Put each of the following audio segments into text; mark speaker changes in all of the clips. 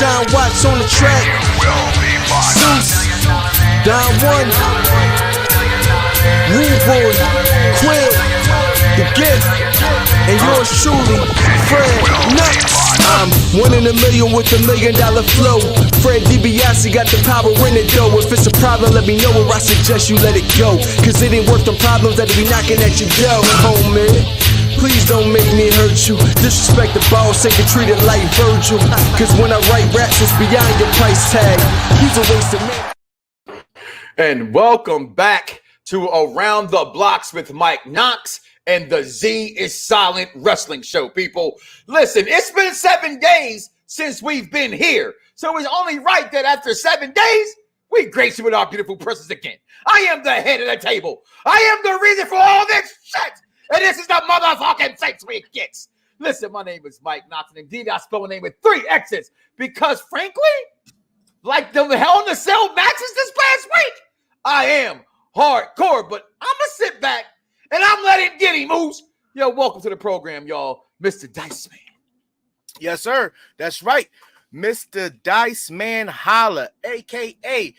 Speaker 1: Sean Watts on the track. Zeus, Don One, Rude Boy, Quill, The Gift, and yours truly, Fred Knoxxx. I'm 1 in a million with $1 million flow. Fred DiBiase got the power in it though. If it's a problem, let me know, or I suggest you let it go. Cause it ain't worth the problems that be knocking at your door, homie. Please don't make me hurt you. Disrespect the boss, ain't treat it like Virgil. Cause when I write raps, it's beyond your price tag. He's a waste of man.
Speaker 2: And welcome back to Around Da Bloxxx with Knoxxx and the Z is Silent Wrestling Show, people. Listen, it's been 7 days since we've been here. So it's only right that after 7 days, we grace you with our beautiful presence again. I am the head of the table. I am the reason for all this shit. And this is the motherfucking thanks we gets. Listen, my name is Knoxxx, and indeed I spell my name with 3 X's because, frankly, like the Hell in a Cell matches this past week, I am hardcore. But I'm going to sit back and I'm letting Giddy Moose. Yo, welcome to the program, y'all. Mr. Dice Man.
Speaker 3: Yes, sir. That's right. Mr. Dice Man Holla, a.k.a.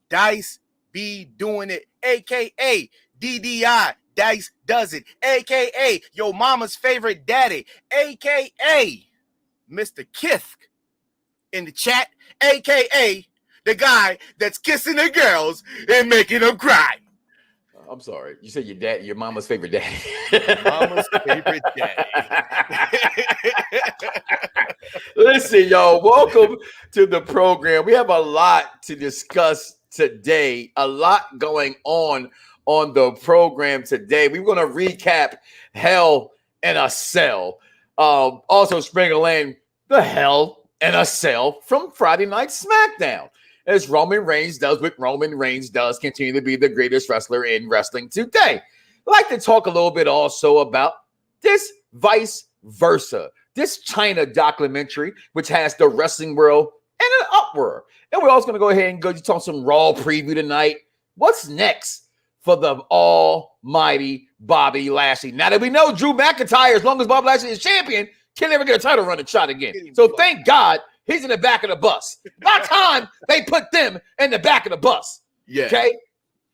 Speaker 3: Dice be doing it, a.k.a. DDI. Dice does it, a.k.a. your mama's favorite daddy, a.k.a. Mr. Kith in the chat, a.k.a. the guy that's kissing the girls and making them cry.
Speaker 2: I'm sorry. You said your mama's favorite daddy.
Speaker 3: Mama's favorite daddy.
Speaker 2: Listen, y'all, welcome to the program. We have a lot to discuss today, a lot going on the program today. We're going to recap Hell in a Cell. Also sprinkle in the Hell in a Cell from Friday Night SmackDown. As Roman Reigns does what Roman Reigns does, continue to be the greatest wrestler in wrestling today. I'd like to talk a little bit also about this vice versa, this Chyna documentary, which has the wrestling world in an uproar. And we're also going to go ahead and go talk some Raw preview tonight. What's next for the almighty Bobby Lashley? Now that we know Drew McIntyre, as long as Bobby Lashley is champion, can never get a title run and shot again. So thank God he's in the back of the bus. About time they put them in the back of the bus.
Speaker 3: Yeah.
Speaker 2: Okay?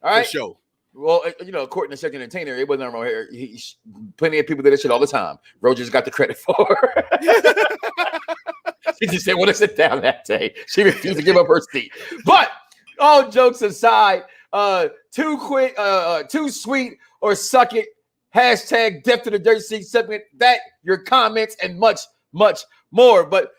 Speaker 2: All right?
Speaker 3: For sure.
Speaker 2: Well, according to Second Entertainer, it wasn't wrong here. Plenty of people did this shit all the time. Rogers got the credit for. She just didn't want to sit down that day. She refused to give up her seat. But all jokes aside, too sweet or suck it. Hashtag death to the dirty seat segment. That, your comments, and much, much more. But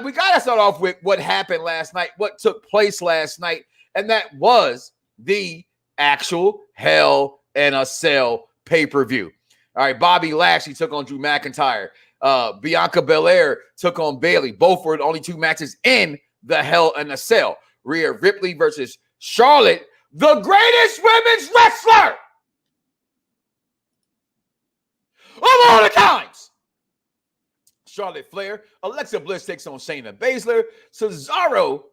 Speaker 2: we got to start off with what happened last night, what took place last night, and that was the actual Hell in a Cell pay-per-view. All right, Bobby Lashley took on Drew McIntyre. Bianca Belair took on Bayley. Both were the only 2 matches in the Hell in a Cell. Rhea Ripley versus Charlotte, the greatest women's wrestler of all the times. Charlotte Flair. Alexa Bliss takes on Shayna Baszler. Cesaro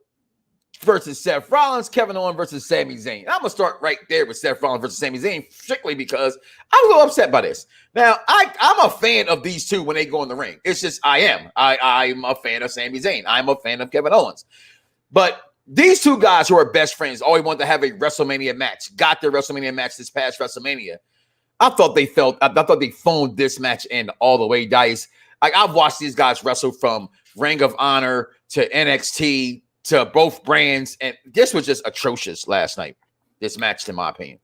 Speaker 2: versus Seth Rollins. Kevin Owens versus Sami Zayn. And I'm going to start right there with Seth Rollins versus Sami Zayn, strictly because I'm a little upset by this. Now, I'm a fan of these two when they go in the ring. It's just I am. I'm a fan of Sami Zayn. I'm a fan of Kevin Owens. But these two guys who are best friends always wanted to have a WrestleMania match. Got their WrestleMania match this past WrestleMania. I thought they phoned this match in all the way, Dice. Like, I've watched these guys wrestle from Ring of Honor to NXT to both brands, and this was just atrocious last night, this match, in my opinion.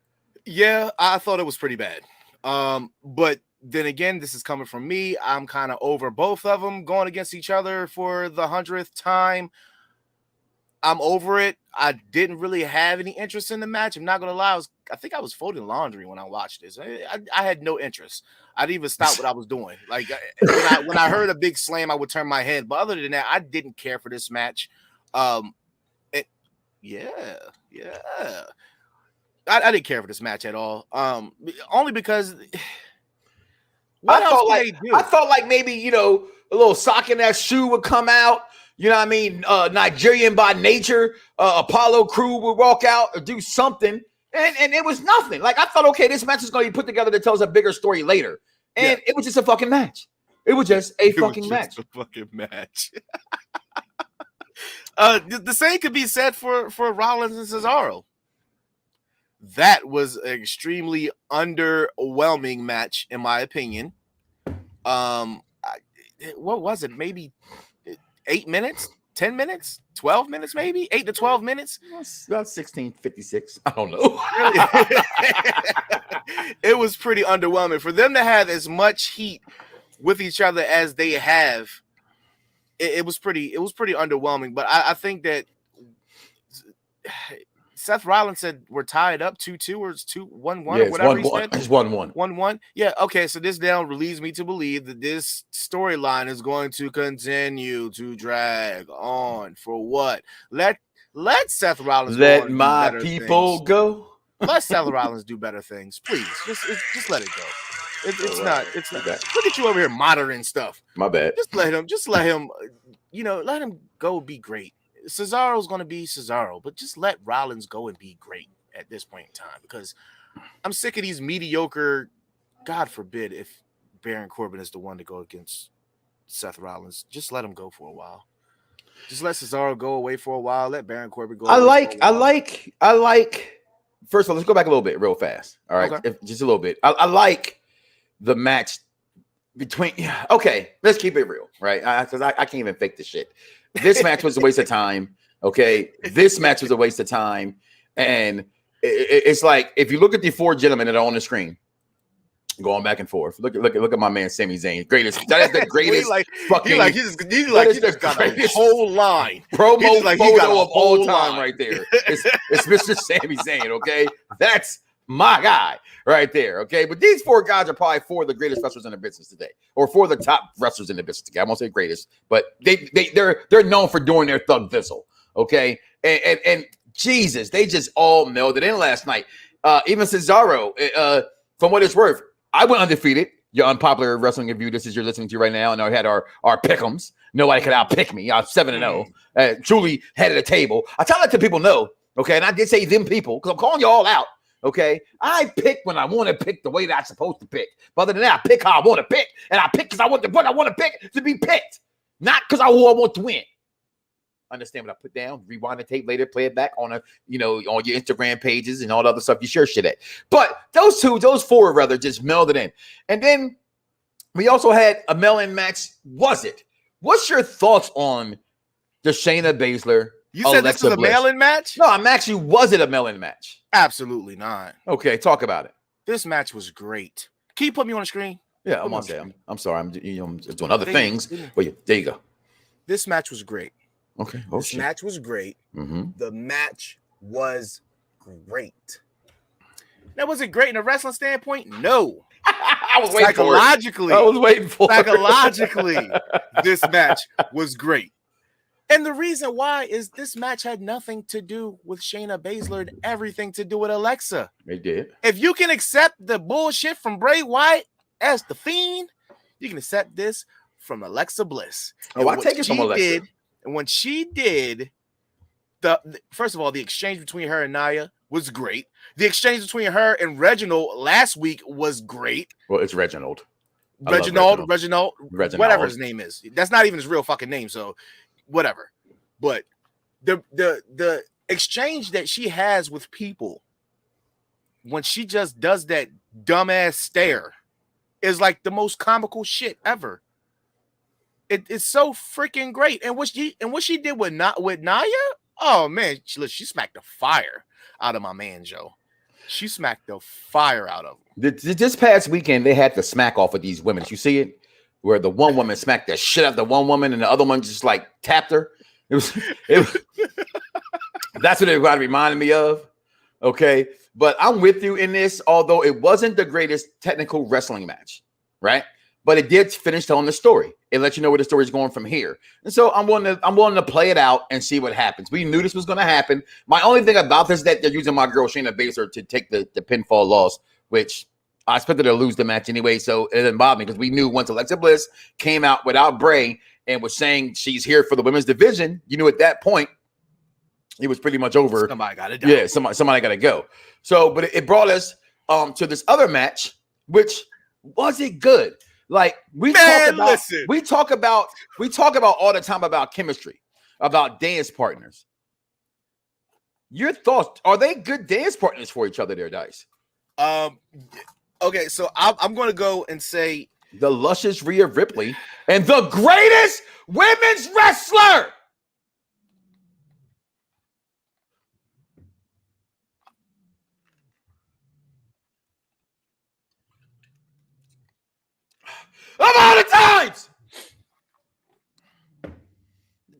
Speaker 3: Yeah, I thought it was pretty bad. But then again, this is coming from me. I'm kind of over both of them going against each other for the 100th time. I'm over it. I didn't really have any interest in the match. I'm not going to lie. I think I was folding laundry when I watched this. I had no interest. I'd even stop what I was doing. Like when I heard a big slam, I would turn my head. But other than that, I didn't care for this match. I didn't care for this match at all. Only because
Speaker 2: I felt like maybe, a little sock in that shoe would come out. You know what I mean? Nigerian by nature, Apollo Crew would walk out or do something. And it was nothing. Like, I thought, okay, this match is going to be put together to tell us a bigger story later. And it was just a fucking match. It was just a fucking match.
Speaker 3: A fucking match. The same could be said for Rollins and Cesaro. That was an extremely underwhelming match, in my opinion. What was it? Maybe 8 minutes, 10 minutes, 12 minutes, maybe 8 to 12 minutes.
Speaker 2: About 16:56. I don't know.
Speaker 3: It was pretty underwhelming for them to have as much heat with each other as they have. It was pretty underwhelming. But I think that Seth Rollins said we're tied up 2-2 or it's 2-1-1 or whatever he said.
Speaker 2: It's 1-1.
Speaker 3: 1-1. Yeah. Okay. So this now leads me to believe that this storyline is going to continue to drag on. For what? Let Seth Rollins
Speaker 2: let my people go.
Speaker 3: Let Seth Rollins do better things, please. Just let it go. It's not. Look at you over here monitoring stuff.
Speaker 2: My bad.
Speaker 3: Just let him. Let him go. Be great. Cesaro's going to be Cesaro, but just let Rollins go and be great at this point in time, because I'm sick of these mediocre. God forbid if Baron Corbin is the one to go against Seth Rollins. Just let him go for a while. Just let Cesaro go away for a while. Let Baron Corbin go. I
Speaker 2: like. First of all, let's go back a little bit real fast. All right. Okay. Just a little bit. I like the match between. Okay. Let's keep it real. Right. Because I can't even fake this shit. This match was a waste of time. Okay. This match was a waste of time. And it's like, if you look at the four gentlemen that are on the screen, going back and forth. Look at my man Sami Zayn. Greatest. That is the greatest fucking.
Speaker 3: He just got a whole line
Speaker 2: promo photo of all time right there. It's Mr. Sami Zayn. Okay, that's my guy right there. Okay, but these four guys are probably four of the greatest wrestlers in the business today, or four of the top wrestlers in the business today. I won't say greatest, but they're known for doing their thug thistle. Okay, and Jesus, they just all melded in last night. Even Cesaro, from what it's worth. I went undefeated. Your unpopular wrestling review. This is you're listening to right now, and I had our pick'ems. Nobody could outpick me. I was 7-0. Truly head of the table. I tell that to people no. Okay, and I did say them people because I'm calling you all out. Okay, I pick when I want to pick the way that I'm supposed to pick. But other than that, I pick how I want to pick, and I pick because I want what I want to pick to be picked, not because I want to win. Understand what I put down, rewind the tape later, play it back on on your Instagram pages and all the other stuff you share shit at. But those four rather just melded in. And then we also had a meld-in match. What's your thoughts on the Shayna Baszler?
Speaker 3: You said this was a meld-in match?
Speaker 2: No, was it a meld-in match?
Speaker 3: Absolutely not.
Speaker 2: Okay, talk about it.
Speaker 3: This match was great. Can you put me on the screen?
Speaker 2: Yeah, I'm on there. I'm sorry. I'm doing other things. But yeah, there you go.
Speaker 3: This match was great.
Speaker 2: Okay.
Speaker 3: This match was great. Mm-hmm. The match was great. Now, was it great in a wrestling standpoint? No.
Speaker 2: I was waiting for it.
Speaker 3: I was waiting for it. Psychologically, this match was great. And the reason why is this match had nothing to do with Shayna Baszler and everything to do with Alexa.
Speaker 2: It did.
Speaker 3: If you can accept the bullshit from Bray Wyatt as the Fiend, you can accept this from Alexa Bliss.
Speaker 2: Oh, I take it from Alexa.
Speaker 3: And when she did, first of all, the exchange between her and Nia was great. The exchange between her and Reginald last week was great.
Speaker 2: Well, it's Reginald.
Speaker 3: Reginald, whatever his name is. That's not even his real fucking name, so whatever. But the exchange that she has with people when she just does that dumbass stare is like the most comical shit ever. It's so freaking great. And what she did with Nia, oh man, she smacked the fire out of my man Joe. She smacked the fire out of him.
Speaker 2: This past weekend, they had the smack off of these women. Did you see it? Where the one woman smacked the shit out of the one woman and the other one just like tapped her. It was that's what it reminded me of. Okay. But I'm with you in this, although it wasn't the greatest technical wrestling match, right? But it did finish telling the story. It lets you know where the story is going from here. And so I'm willing to play it out and see what happens. We knew this was going to happen. My only thing about this is that they're using my girl Shayna Baszler to take the pinfall loss, which I expected her to lose the match anyway. So it didn't bother me because we knew once Alexa Bliss came out without Bray and was saying she's here for the women's division, you knew at that point it was pretty much over.
Speaker 3: Somebody got to die.
Speaker 2: Yeah, somebody got to go. So, but it brought us to this other match, which wasn't good. Like we talk about all the time about chemistry. about dance partners. Your thoughts, are they good dance partners for each other there, Dice?
Speaker 3: Okay, so I'm going to go and say
Speaker 2: the luscious Rhea Ripley and the greatest women's wrestler. Of all the times.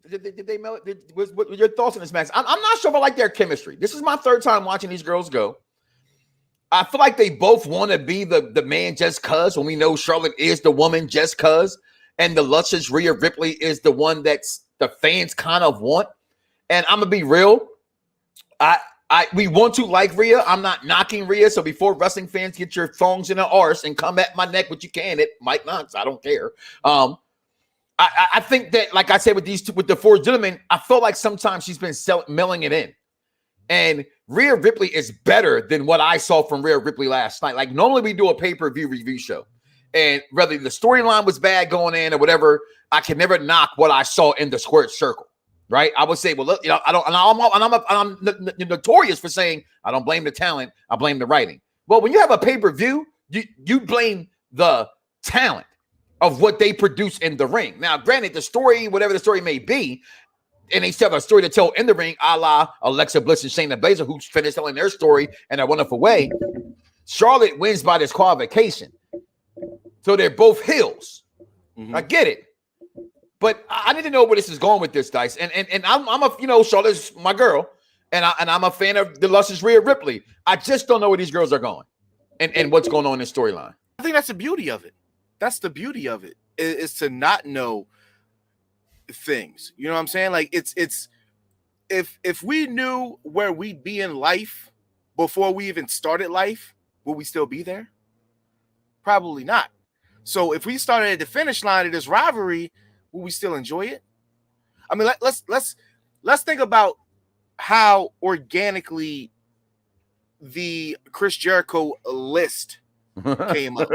Speaker 2: Did they melt? What were your thoughts on this match? I'm not sure if I like their chemistry. This is my third time watching these girls go. I feel like they both want to be the man just cuz, when we know Charlotte is the woman just cuz, and the luscious Rhea Ripley is the one that's the fans kind of want. And I'm gonna be real. We want to like Rhea. I'm not knocking Rhea. So before wrestling fans get your thongs in the arse and come at my neck, what you can at Mike Knoxxx, I don't care. I think that, like I said, with the four gentlemen, I feel like sometimes she's been milling it in. And Rhea Ripley is better than what I saw from Rhea Ripley last night. Like, normally we do a pay-per-view review show, and whether the storyline was bad going in or whatever, I can never knock what I saw in the squared circle, right? I would say, well, look, I don't, and I'm notorious for saying I don't blame the talent, I blame the writing. Well, when you have a pay-per-view, you blame the talent of what they produce in the ring. Now, granted, the story, whatever the story may be, and they still have a story to tell in the ring, a la Alexa Bliss and Shayna Baszler, who finished telling their story in a wonderful way. Charlotte wins by disqualification. So they're both heels. Mm-hmm. I get it. But I need to know where this is going with this, Dice. And I'm a, Charlotte's my girl, and I'm a fan of the luscious Rhea Ripley. I just don't know where these girls are going and what's going on in this storyline.
Speaker 3: I think that's the beauty of it. That's the beauty of it, is to not know things. You know what I'm saying? Like, it's if we knew where we'd be in life before we even started life, would we still be there? Probably not. So if we started at the finish line of this rivalry, will we still enjoy it? I mean, let's think about how organically the Chris Jericho list came up.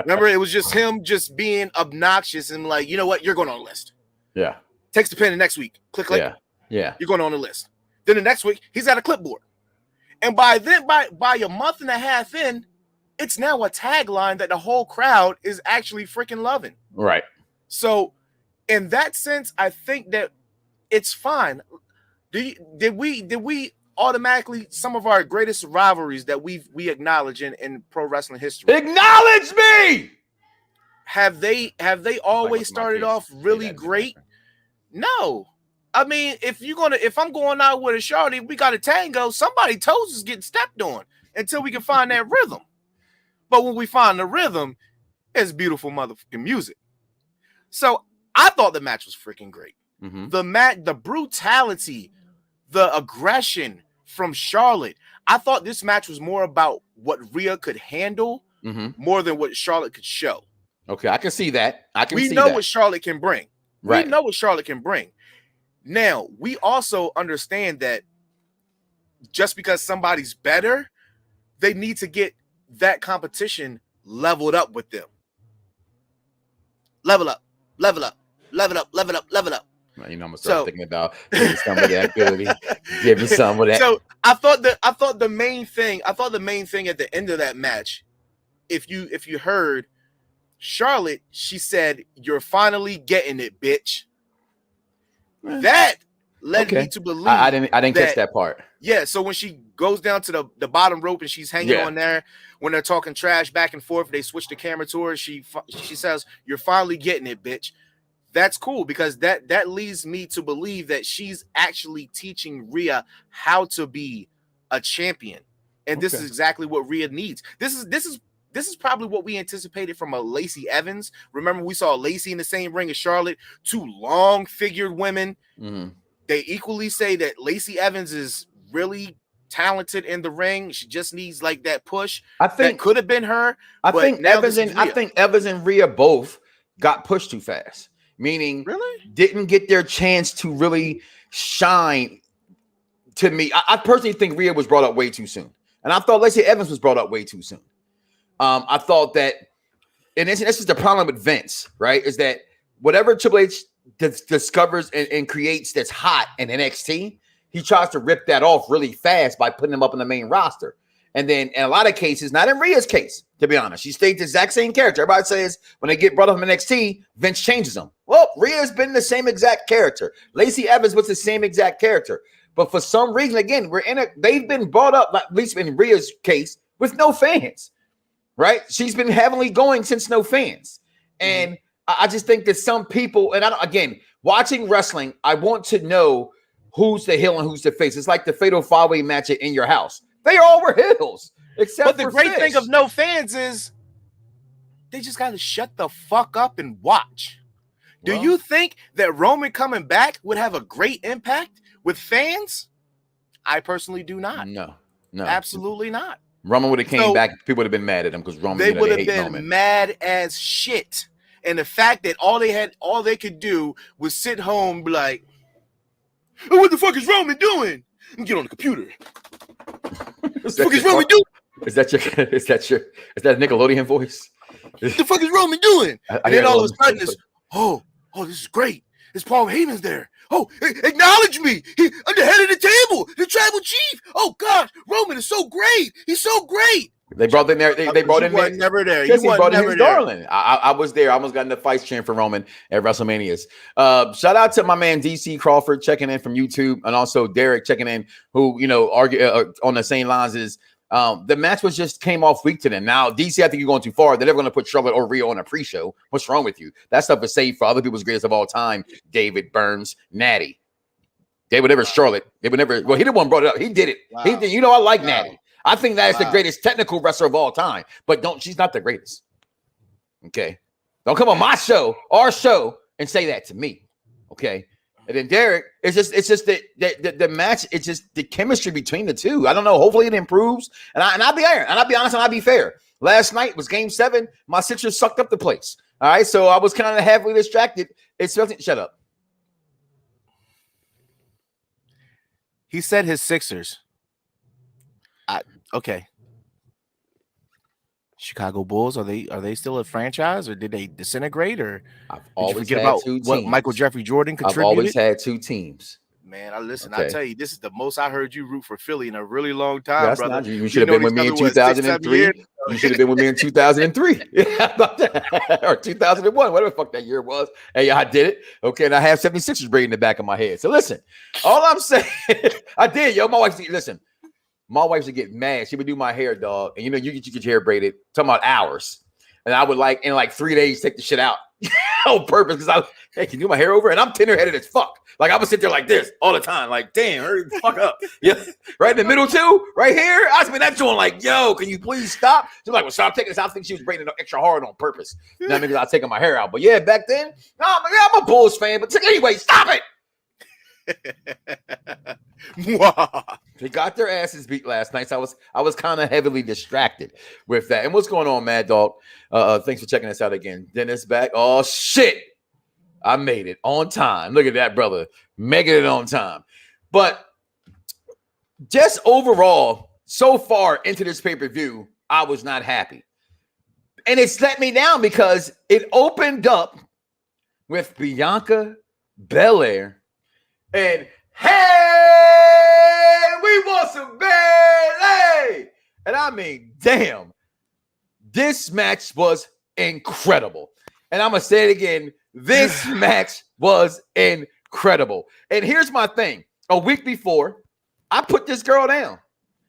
Speaker 3: Remember, it was just him just being obnoxious and like, you know what, you're going on the list.
Speaker 2: Yeah.
Speaker 3: Takes the pen the next week. Click.
Speaker 2: Yeah.
Speaker 3: You're going on the list. Then the next week, he's got a clipboard. And by then, by a month and a half in, it's now a tagline that the whole crowd is actually freaking loving.
Speaker 2: Right. So
Speaker 3: in that sense, I think that it's fine. Did we automatically, some of our greatest rivalries that we acknowledge in pro wrestling history?
Speaker 2: Acknowledge me.
Speaker 3: Have they always started off really great? No. I mean, if I'm going out with a shawty, we got a tango, somebody's toes is getting stepped on until we can find that rhythm. But when we find the rhythm, it's beautiful motherfucking music. So I thought the match was freaking great. Mm-hmm. The brutality, the aggression from Charlotte. I thought this match was more about what Rhea could handle more than what Charlotte could show.
Speaker 2: Okay, I can see that.
Speaker 3: We know what Charlotte can bring. Right. We know what Charlotte can bring. Now, we also understand that just because somebody's better, they need to get that competition leveled up with them. Level up, level up, level up, level up, level up.
Speaker 2: You know, I'm gonna start thinking about giving some of that ability, giving some of that.
Speaker 3: So I thought the main thing at the end of that match, if you heard Charlotte, she said, "You're finally getting it, bitch." That led me to believe.
Speaker 2: I didn't catch that part.
Speaker 3: Yeah, so when she goes down to the bottom rope and she's hanging on there, when they're talking trash back and forth, they switch the camera to her. She says, "You're finally getting it, bitch." That's cool, because that leads me to believe that she's actually teaching Rhea how to be a champion, and this is exactly what Rhea needs. This is probably what we anticipated from a Lacey Evans. Remember, we saw Lacey in the same ring as Charlotte, two long-figured women. Mm-hmm. They equally say that Lacey Evans is really talented in the ring. She just needs like that push. I think that could have been her.
Speaker 2: I think Evans and Rhea both got pushed too fast. Meaning, didn't get their chance to really shine. To me, I personally think Rhea was brought up way too soon, and I thought Lacey Evans was brought up way too soon. I thought that, and this is the problem with Vince, right? Is that whatever Triple H discovers and creates that's hot in NXT, he tries to rip that off really fast by putting him up in the main roster. And then in a lot of cases, not in Rhea's case, to be honest, she stayed the exact same character. Everybody says when they get brought up in NXT, Vince changes them. Well, Rhea's been the same exact character. Lacey Evans was the same exact character. But for some reason, again, they've been brought up, at least in Rhea's case, with no fans, right? She's been heavily going since no fans. And I just think that some people, and again, watching wrestling, I want to know who's the heel and who's the face. It's like the fatal five-way match In Your House. They all were heels, except
Speaker 3: But the
Speaker 2: for
Speaker 3: great
Speaker 2: Fish.
Speaker 3: thing of no fans is they just got to shut the fuck up and watch. Do you think that Roman coming back would have a great impact with fans? I personally do not.
Speaker 2: No,
Speaker 3: Absolutely not.
Speaker 2: Roman would have came back. People would have been mad at him because Roman.
Speaker 3: They would have
Speaker 2: hate
Speaker 3: been
Speaker 2: Roman.
Speaker 3: mad as shit. And the fact that all they could do was sit home and be like, oh, what the fuck is Roman doing? And get on the computer. What the fuck is Roman doing?
Speaker 2: Is that Nickelodeon voice?
Speaker 3: What the fuck is Roman doing? And then all of a sudden it's, oh, this is great. It's Paul Heyman's there. Oh, acknowledge me. I'm the head of the table, the tribal chief. Oh gosh, Roman is so great. He's so great.
Speaker 2: They brought in there. They brought in there.
Speaker 3: Never there.
Speaker 2: Yes, he brought in his
Speaker 3: there.
Speaker 2: darling. I was there. I almost got in the fight cheering for Roman at WrestleManias. Shout out to my man DC Crawford checking in from YouTube, and also Derek checking in, who argue on the same lines as the match came off weak to them. Now DC, I think you're going too far. They're never going to put Charlotte or Rhea on a pre-show. What's wrong with you? That stuff is saved for other people's greatest of all time. David Burns, Natty. They would never Charlotte. They would never. Well, he the one brought it up. He did it. Wow. He did. I like Natty. I think that is the greatest technical wrestler of all time. But she's not the greatest. Okay. Don't come on my show, our show, and say that to me. Okay. And then Derek, it's just the match, it's just the chemistry between the two. I don't know. Hopefully it improves. And I'll be honest, and I'll be fair. Last night was game 7. My Sixers sucked up the place. All right. So I was kind of heavily distracted. Shut up.
Speaker 3: He said his Sixers. Okay. Chicago Bulls, are they still a franchise, or did they disintegrate, or
Speaker 2: I've always
Speaker 3: forget
Speaker 2: had
Speaker 3: about
Speaker 2: two
Speaker 3: what
Speaker 2: teams.
Speaker 3: Michael Jeffrey Jordan contributed?
Speaker 2: I've always had 2 teams.
Speaker 3: Man, I
Speaker 2: Okay.
Speaker 3: tell you, this is the most I heard you root for Philly in a really long time,
Speaker 2: That's
Speaker 3: brother.
Speaker 2: not, you should have been with me in 2003. You should have been with me in 2003. Or 2001, whatever the fuck that year was. Hey, I did it. Okay, and I have 76ers braid in the back of my head. So listen, all I'm saying, I did, yo. My wife, listen, my wife would get mad. She would do my hair, dog. And you get your hair braided, talking about hours. And I would in 3 days take the shit out on purpose because hey, can you do my hair over? And I'm tender-headed as fuck. I would sit there like this all the time. Like, damn, hurry the fuck up. Yeah. Right in the middle too, right here. I spent that joint like, yo, can you please stop? She's like, well, stop taking this. I think she was braiding it extra hard on purpose. Not because I was taking my hair out. But yeah, back then, I'm a Bulls fan. But anyway, stop it. They got their asses beat last night, so I was kind of heavily distracted with that. And what's going on, Mad Dog? Thanks for checking us out again. Dennis back. Oh shit, I made it on time. Look at that, brother, making it on time. But just overall, so far into this pay-per-view, I was not happy, and it's let me down because it opened up with Bianca Belair. And hey, we want some Bayley. And I mean, damn, this match was incredible. And I'm going to say it again. This match was incredible. And here's my thing. A week before, I put this girl down.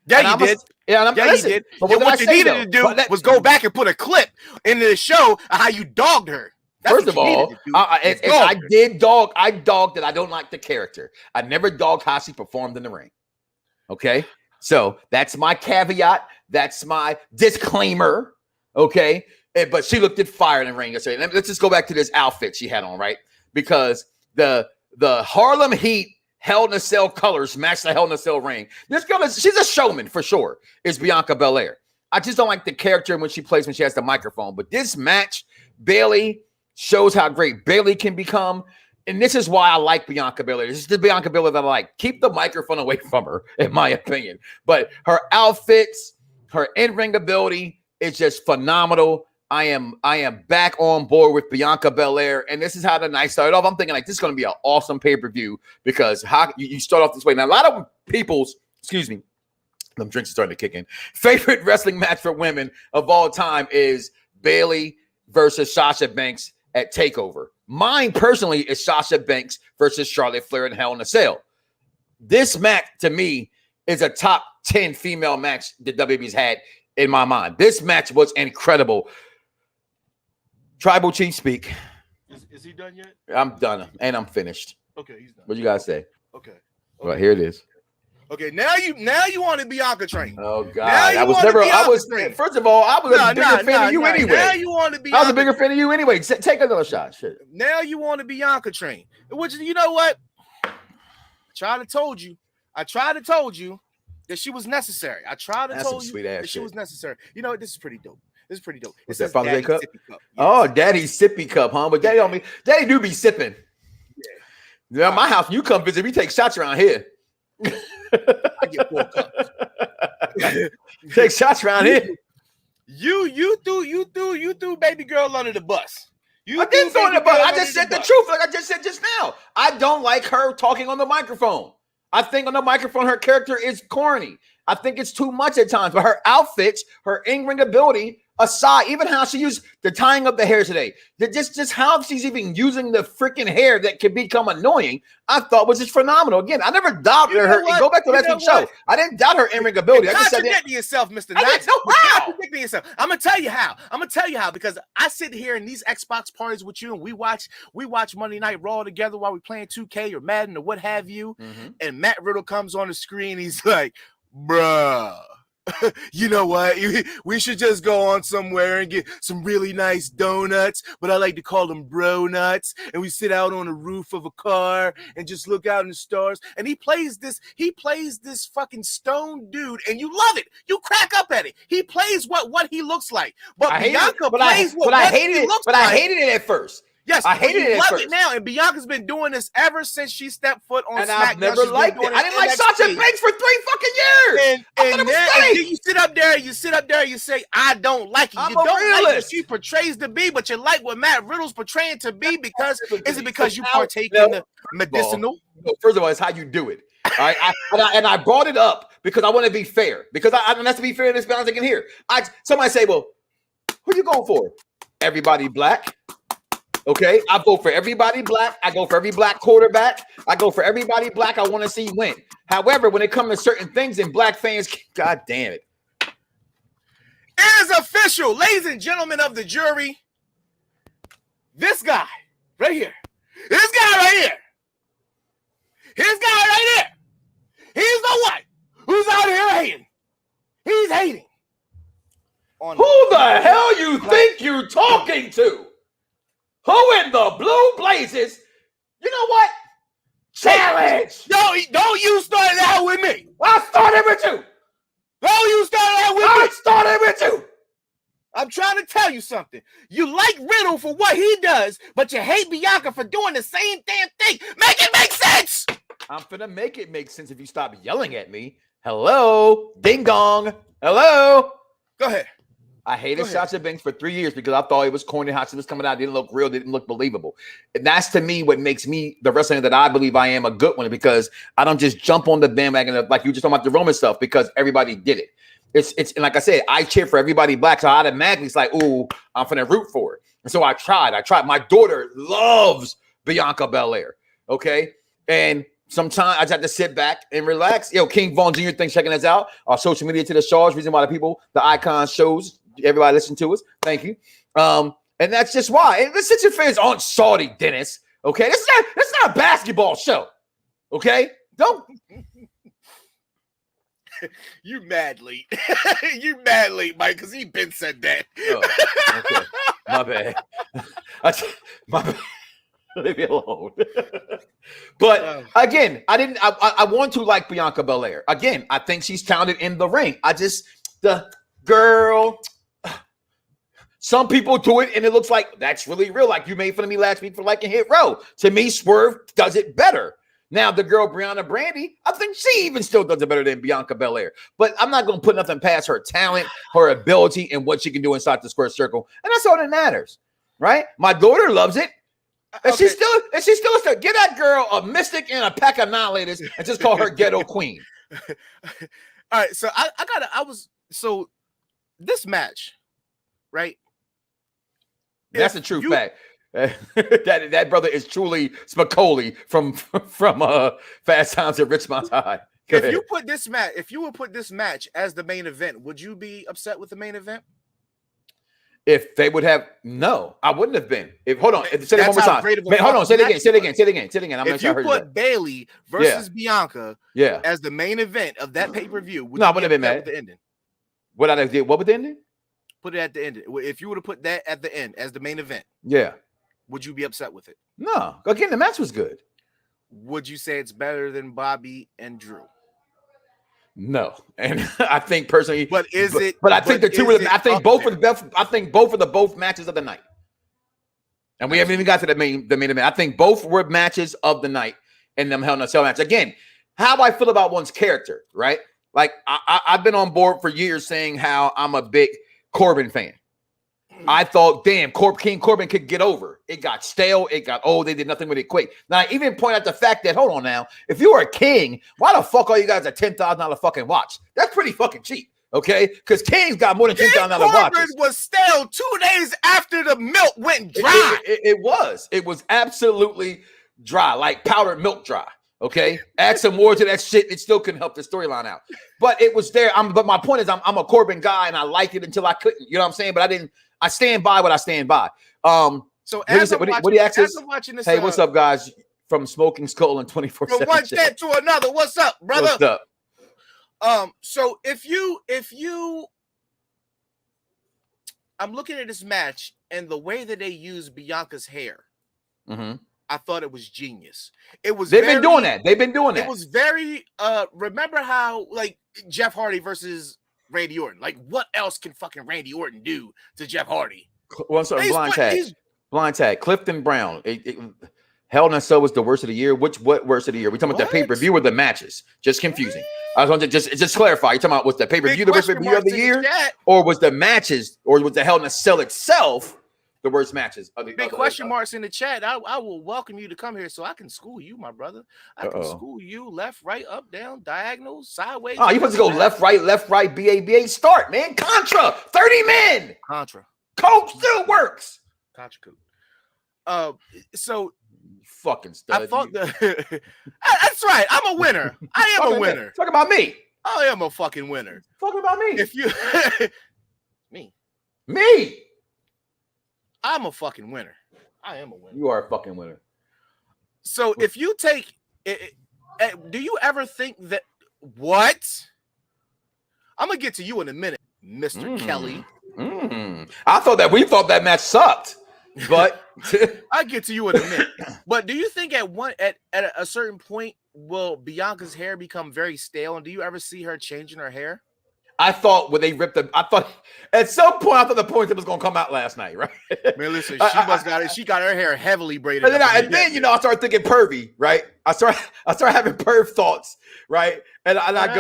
Speaker 3: Yeah, you did.
Speaker 2: Yeah,
Speaker 3: you did.
Speaker 2: But
Speaker 3: what you needed to do was go back and put a clip into the show of how you dogged her. That's
Speaker 2: First of all, I dogged that I don't like the character. I never dogged how she performed in the ring. Okay, so that's my caveat. That's my disclaimer. Okay, but she looked at fire in the ring yesterday. Let's just go back to this outfit she had on, right? Because the Harlem Heat Hell in a Cell colors match the Hell in a Cell ring. This girl she's a showman for sure. Is Bianca Belair. I just don't like the character when she has the microphone. But this match, Bayley shows how great Bayley can become. And this is why I like Bianca Belair. This is the Bianca Belair that I like. Keep the microphone away from her, in my opinion. But her outfits, her in-ring ability is just phenomenal. I am back on board with Bianca Belair, and this is how the night started off. I'm thinking like this is going to be an awesome pay-per-view because how you start off this way. Now, a lot of people's, excuse me, them drinks are starting to kick in. Favorite wrestling match for women of all time is Bayley versus Sasha Banks at TakeOver. Mine personally is Sasha Banks versus Charlotte Flair in Hell in a Cell. This match to me is a top 10 female match that WWE's had in my mind. This match was incredible. Tribal Chief speak.
Speaker 3: Is he done yet?
Speaker 2: I'm done and I'm finished.
Speaker 3: Okay, he's done.
Speaker 2: What you guys say?
Speaker 3: Okay.
Speaker 2: Well, here it is.
Speaker 3: Okay, now you want to Bianca train.
Speaker 2: Oh God, first of all, I was a bigger fan of you anyway.
Speaker 3: Now you want to be.
Speaker 2: I was a bigger fan of you anyway. Take another shot. Shit.
Speaker 3: Now you want to Bianca train. Which, you know what? I tried to told you that she was necessary. I tried to told you that she was necessary. You know what? This is pretty dope. This is pretty dope.
Speaker 2: What's that, Father's Day cup?
Speaker 3: Yes.
Speaker 2: Oh, Daddy's sippy cup, huh? But Daddy do be sipping. Yeah. My house, you come visit, we take shots around here.
Speaker 3: I get 4 cups.
Speaker 2: Take shots around here.
Speaker 3: You threw baby girl under the bus.
Speaker 2: I didn't throw in the bus. I just said the truth, like I just said just now. I don't like her talking on the microphone. I think on the microphone, her character is corny. I think it's too much at times. But her outfits, her in-ring ability, aside, even how she used the tying up the hair today, just how she's even using the freaking hair that can become annoying, I thought was just phenomenal. Again, I never doubted her. Go back to last week's show. I didn't doubt her in-ring ability. I just said
Speaker 3: contradicting yourself, Mr.
Speaker 2: Knoxxx.
Speaker 3: Contradicting yourself. I'm gonna tell you how. Because I sit here in these Xbox parties with you, and we watch Monday Night Raw together while we playing 2K or Madden or what have you. Mm-hmm. And Matt Riddle comes on the screen. He's like, bruh, you know what? We should just go on somewhere and get some really nice donuts, but I like to call them bro nuts. And we sit out on the roof of a car and just look out in the stars. And he plays this fucking stone dude, and you love it. You crack up at it. He plays what he looks like. But Bianca plays what he looks like.
Speaker 2: I hated it at first.
Speaker 3: Yes,
Speaker 2: I hated it.
Speaker 3: Love it now, and Bianca's been doing this ever since she stepped foot on SmackDown.
Speaker 2: I've never liked it. I didn't like Sasha Banks for 3 fucking years.
Speaker 3: And then you sit up there, you say, I don't like it. You don't like what she portrays to be, but you like what Matt Riddle's portraying to be because you partake in the medicinal?
Speaker 2: First of all, it's how you do it. All right, I brought it up because I want to be fair. Because I have to be fair in this balance I can hear. Somebody say, well, who you going for? Everybody black. Okay, I vote for everybody black. I go for every black quarterback. I go for everybody black I want to see win. However, when it comes to certain things and black fans, God damn it.
Speaker 3: It is official, ladies and gentlemen of the jury. This guy right here. This guy right here. He's the one who's out here hating. He's hating.
Speaker 2: Who the hell you think you're talking to? Who in the blue blazes? You know what? Challenge!
Speaker 3: Don't you start that with me.
Speaker 2: I started with you.
Speaker 3: Don't you start that with me.
Speaker 2: I started with you.
Speaker 3: I'm trying to tell you something. You like Riddle for what he does, but you hate Bianca for doing the same damn thing. Make it make sense.
Speaker 2: I'm finna make it make sense if you stop yelling at me. Hello? Ding dong. Hello?
Speaker 3: Go ahead.
Speaker 2: I hated Sasha Banks for 3 years because I thought it was corny how she was coming out. It didn't look real. It didn't look believable. And that's, to me, what makes me the wrestler that I believe I am a good one, because I don't just jump on the bandwagon of, like you just talking about the Roman stuff, because everybody did it. It's and like I said, I cheer for everybody black, so automatically it's like, ooh, I'm finna root for it. And so I tried. My daughter loves Bianca Belair, okay? And sometimes I just have to sit back and relax. Yo, King Von Jr., thanks for checking us out. Our social media to the stars, reason why the icon shows, everybody listen to us. Thank you. And that's just why. And the Sixers fans aren't salty, Dennis. Okay, this is not a basketball show. Okay, don't.
Speaker 3: You mad late. You mad late, Mike, because he been said that.
Speaker 2: Oh, okay. My bad. My bad. Leave me alone. But again, I want to like Bianca Belair. Again, I think she's talented in the ring. The girl. Some people do it and it looks like that's really real. Like you made fun of me last week for liking Hit Row. To me, Swerve does it better. Now, the girl Brianna Brandy, I think she even still does it better than Bianca Belair. But I'm not going to put nothing past her talent, her ability, and what she can do inside the square circle. And that's all that matters, right? My daughter loves it. And she's still give that girl a mystic and a pack of annihilators and just call her ghetto queen.
Speaker 3: All right, so so this match, right?
Speaker 2: That's a true fact. that brother is truly Spicoli from Fast Times at Richmond High.
Speaker 3: If you would put this match as the main event, would you be upset with the main event?
Speaker 2: If they would have, no, I wouldn't have been. Say it one more time. Hold on, say it again. I'm
Speaker 3: if you put Bayley versus Bianca as the main event of that pay-per-view,
Speaker 2: I wouldn't have been mad.
Speaker 3: The ending?
Speaker 2: What would the ending?
Speaker 3: Put it at the end. If you would have put that at the end as the main event, would you be upset with it?
Speaker 2: No. Again, the match was good.
Speaker 3: Would you say it's better than Bobby and Drew?
Speaker 2: No, and I think personally,
Speaker 3: but
Speaker 2: I think the two of them. I think both of the best. I think both of the matches of the night, and we haven't even got to the main event. I think both were matches of the night, and them Hell in a Cell match. Again, how I feel about one's character, right? Like I've been on board for years saying how I'm a big Corbin fan. I thought, damn, King Corbin could get over. It got stale. It got old. They did nothing with it quick. Now, I even point out the fact that, hold on now, if you were a king, why the fuck are you guys a $10,000 fucking watch? That's pretty fucking cheap, okay? Because King's got more than $10,000 watches.
Speaker 3: Corbin was stale 2 days after the milk went dry.
Speaker 2: It was absolutely dry, like powdered milk dry, okay? Add some more to that shit. It still couldn't help the storyline out. But it was there. But my point is, I'm a Corbin guy, and I liked it until I couldn't. You know what I'm saying? But I stand by what I stand by.
Speaker 3: So as I'm watching this,
Speaker 2: hey, what's up, guys? From Smoking Skull and 24/7.
Speaker 3: From one chat to another. What's up, brother?
Speaker 2: What's up?
Speaker 3: So if you, I'm looking at this match and the way that they use Bianca's hair.
Speaker 2: Mm-hmm.
Speaker 3: I thought it was genius. They've
Speaker 2: been doing that.
Speaker 3: It was very. Remember how like Jeff Hardy versus Randy Orton. Like, what else can fucking Randy Orton do to Jeff Hardy?
Speaker 2: Blind tag. Clifton Brown. Hell in a Cell was the worst of the year. What worst of the year? We talking about the pay-per-view or the matches? Just confusing. I was going to just clarify. You talking about was the pay-per-view the worst pay-per-view of the year, or was the matches, or was the Hell in a Cell itself the worst matches?
Speaker 3: Big question marks in the chat. I will welcome you to come here so I can school you, my brother. I can school you left, right, up, down, diagonal, sideways.
Speaker 2: Oh, you supposed to go left, right, BABA. Start, man. Contra, 30 men.
Speaker 3: Contra.
Speaker 2: Coke still works.
Speaker 3: Contra Coop. So
Speaker 2: fucking stud.
Speaker 3: I thought that's right. I'm a winner. I am a winner.
Speaker 2: Talk about me.
Speaker 3: I am a fucking winner.
Speaker 2: Talk about me.
Speaker 3: If you
Speaker 2: me.
Speaker 3: I'm a fucking winner. I am a winner.
Speaker 2: You are a fucking winner.
Speaker 3: So if you take it, do you ever think that what? I'm gonna get to you in a minute, Mr. Kelly.
Speaker 2: I thought we thought that match sucked, but
Speaker 3: I'll get to you in a minute. But do you think at a certain point will Bianca's hair become very stale? And do you ever see her changing her hair?
Speaker 2: I thought when they ripped I thought at some point I thought the point was gonna come out last night, right?
Speaker 3: Man, listen, she got her hair heavily braided.
Speaker 2: And then I started thinking pervy, right? I started having perv thoughts, right? And I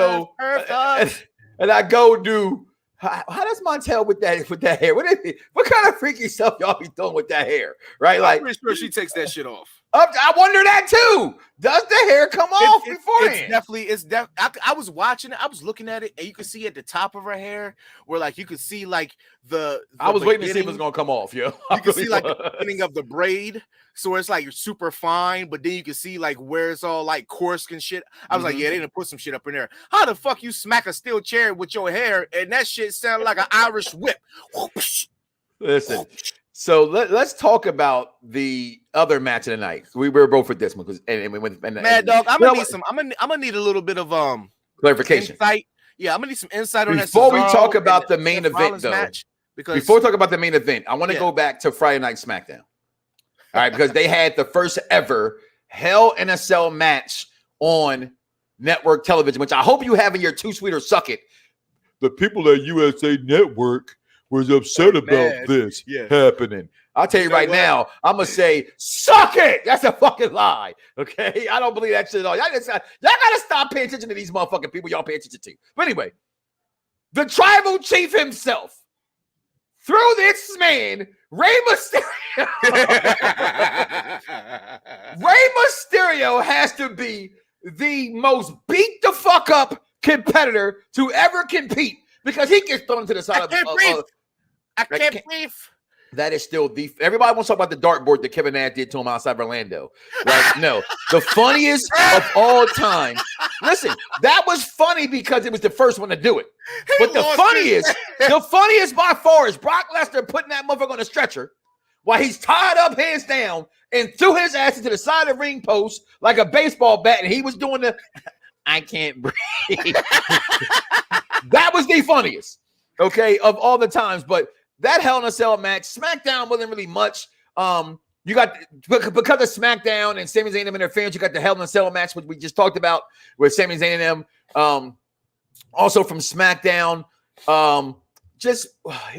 Speaker 2: go do. How does Montel with that hair? What kind of freaky stuff y'all be doing with that hair, right? Like,
Speaker 3: I'm pretty sure she takes that shit off.
Speaker 2: I wonder that too. Does the hair come off beforehand?
Speaker 3: It's definitely. I was watching it. I was looking at it, and you could see at the top of her hair where, like, you could see like the
Speaker 2: I was waiting to see if it was gonna come off. Yo,
Speaker 3: you can see like the beginning of the braid, so it's like super fine, but then you can see like where it's all like coarse and shit. I was like, yeah, they didn't put some shit up in there. How the fuck you smack a steel chair with your hair and that shit sounded like an Irish whip?
Speaker 2: Listen. So let's talk about the other match of the night. We were both for this one because
Speaker 3: Mad Dog, I'm gonna need a little bit of
Speaker 2: clarification.
Speaker 3: Insight. Yeah, I'm gonna need some insight on that.
Speaker 2: Before we talk about the main event, though,
Speaker 3: match,
Speaker 2: before we talk about the main event, I want to go back to Friday Night SmackDown. All right, because they had the first ever Hell in a Cell match on network television, which I hope you have in your Too Sweet or Suck It. The people at USA Network was upset about this happening. I'll tell you right now, I'm going to say, suck it. That's a fucking lie. Okay? I don't believe that shit at all. Y'all got to stop paying attention to these motherfucking people y'all pay attention to. But anyway, the tribal chief himself, through this man, Rey Mysterio. Rey Mysterio has to be the most beat the fuck up competitor to ever compete because he gets thrown to the side
Speaker 3: I can't breathe.
Speaker 2: That is still everybody wants to talk about the dartboard that Kevin Nash did to him outside of Orlando. Like, no, the funniest of all time. Listen, that was funny because it was the first one to do it. But the funniest by far is Brock Lesnar putting that motherfucker on a stretcher while he's tied up, hands down, and threw his ass into the side of the ring post like a baseball bat, and he was doing the I can't breathe. That was the funniest, okay, of all the times. But that Hell in a Cell match, SmackDown wasn't really much. You got because of SmackDown and Sami Zayn and their fans, you got the Hell in a Cell match, which we just talked about with Sami Zayn and them. Also from SmackDown,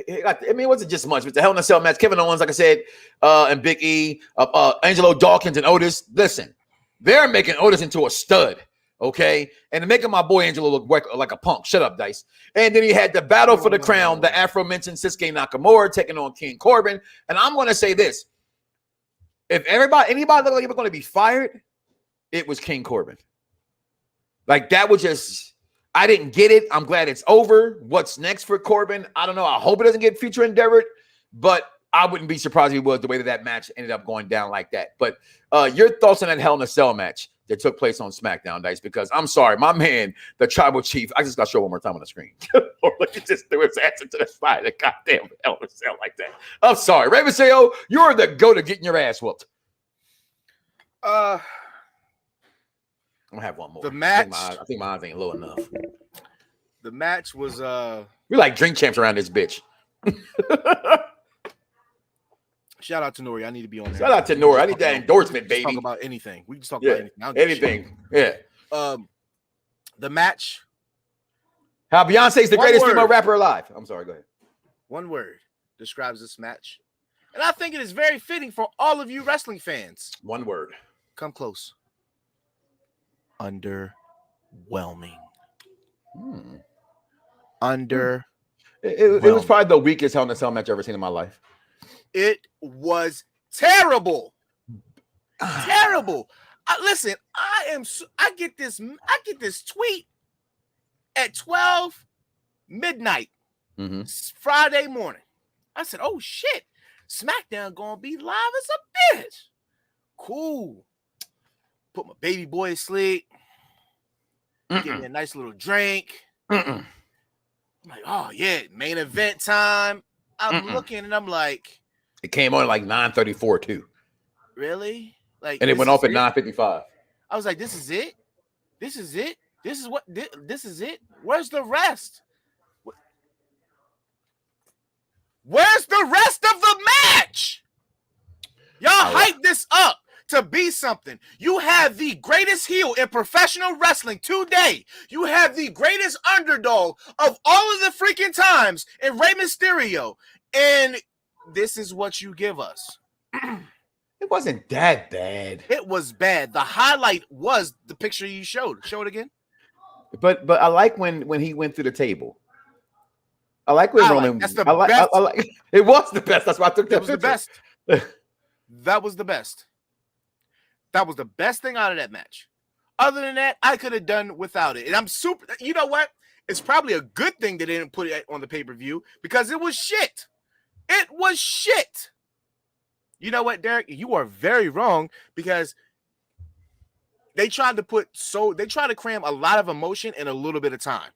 Speaker 2: it wasn't just much, but the Hell in a Cell match, Kevin Owens, like I said, and Big E, Angelo Dawkins and Otis. Listen, they're making Otis into a stud. Okay, and making my boy Angelo look like a punk. Shut up, Dice. And then he had the battle for the crown, the aforementioned Shinsuke Nakamura taking on King Corbin. And I'm going to say this: if anybody looked like they were going to be fired, it was King Corbin. Like that was just, I didn't get it. I'm glad it's over. What's next for Corbin? I don't know. I hope it doesn't get future endeavored, but I wouldn't be surprised if it was the way that match ended up going down like that. But your thoughts on that Hell in a Cell match that took place on SmackDown, Dice? Because I'm sorry, my man, the tribal chief, I just got to show one more time on the screen. Or look, he just threw his ass into the side. The goddamn Hell in a Cell like that. I'm sorry. Rey Mysterio, you're the go to getting your ass whooped. I'm going to have one more.
Speaker 3: The match.
Speaker 2: I think my eyes ain't low enough.
Speaker 3: The match was
Speaker 2: We're like drink champs around this bitch.
Speaker 3: Shout out to Nori. I need to be on there.
Speaker 2: Shout out to Nori. I need that endorsement, baby.
Speaker 3: Talk about anything. We can talk about anything.
Speaker 2: Anything. Yeah.
Speaker 3: The match.
Speaker 2: How Beyonce's the greatest female rapper alive. I'm sorry. Go ahead.
Speaker 3: One word describes this match, and I think it is very fitting for all of you wrestling fans.
Speaker 2: One word.
Speaker 3: Come close. Underwhelming. Underwhelming.
Speaker 2: It was probably the weakest Hell in a Cell match I've ever seen in my life.
Speaker 3: It was terrible. Terrible. Listen, I get this tweet at 12 midnight Friday morning. I said, oh shit, SmackDown gonna be live as a bitch. Cool. Put my baby boy to sleep. Give me a nice little drink. I'm like, oh yeah, main event time. I'm looking and I'm like,
Speaker 2: it came on at like 9:34 too.
Speaker 3: Really? Like,
Speaker 2: and it went off at 9:55.
Speaker 3: I was like, this is it? This is it? This is it? Where's the rest? Where's the rest of the match? Y'all hype this up to be something. You have the greatest heel in professional wrestling today. You have the greatest underdog of all of the freaking times in Rey Mysterio. And this is what you give us.
Speaker 2: It wasn't that bad.
Speaker 3: It was bad. The highlight was the picture you showed. Show it again.
Speaker 2: But I like when he went through the table. I like when Roman.
Speaker 3: That's the best.
Speaker 2: I like, it was the best. That's why I took that.
Speaker 3: It was the best. That was the best. That was the best thing out of that match. Other than that, I could have done without it. And I'm super. You know what? It's probably a good thing they didn't put it on the pay-per-view because it was shit. It was shit. You know what, Derek? You are very wrong because they tried to cram a lot of emotion in a little bit of time.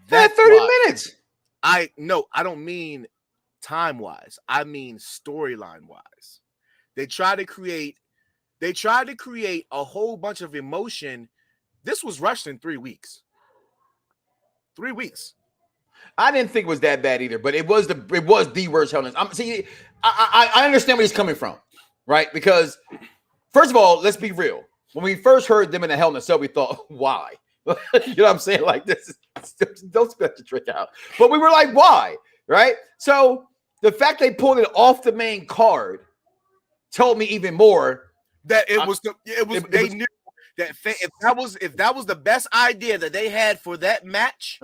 Speaker 2: That's 30 minutes.
Speaker 3: I don't mean time-wise. I mean storyline-wise. They tried to create a whole bunch of emotion. This was rushed in 3 weeks. 3 weeks.
Speaker 2: I didn't think it was that bad either, but it was the worst Hell in a Cell. I understand where he's coming from, right? Because first of all, let's be real. When we first heard them in the Hell in a Cell, we thought, why? You know what I'm saying? Like, this is, don't spit the trick out. But we were like, why? Right? So the fact they pulled it off the main card told me even more
Speaker 3: that they knew that if that was the best idea that they had for that match,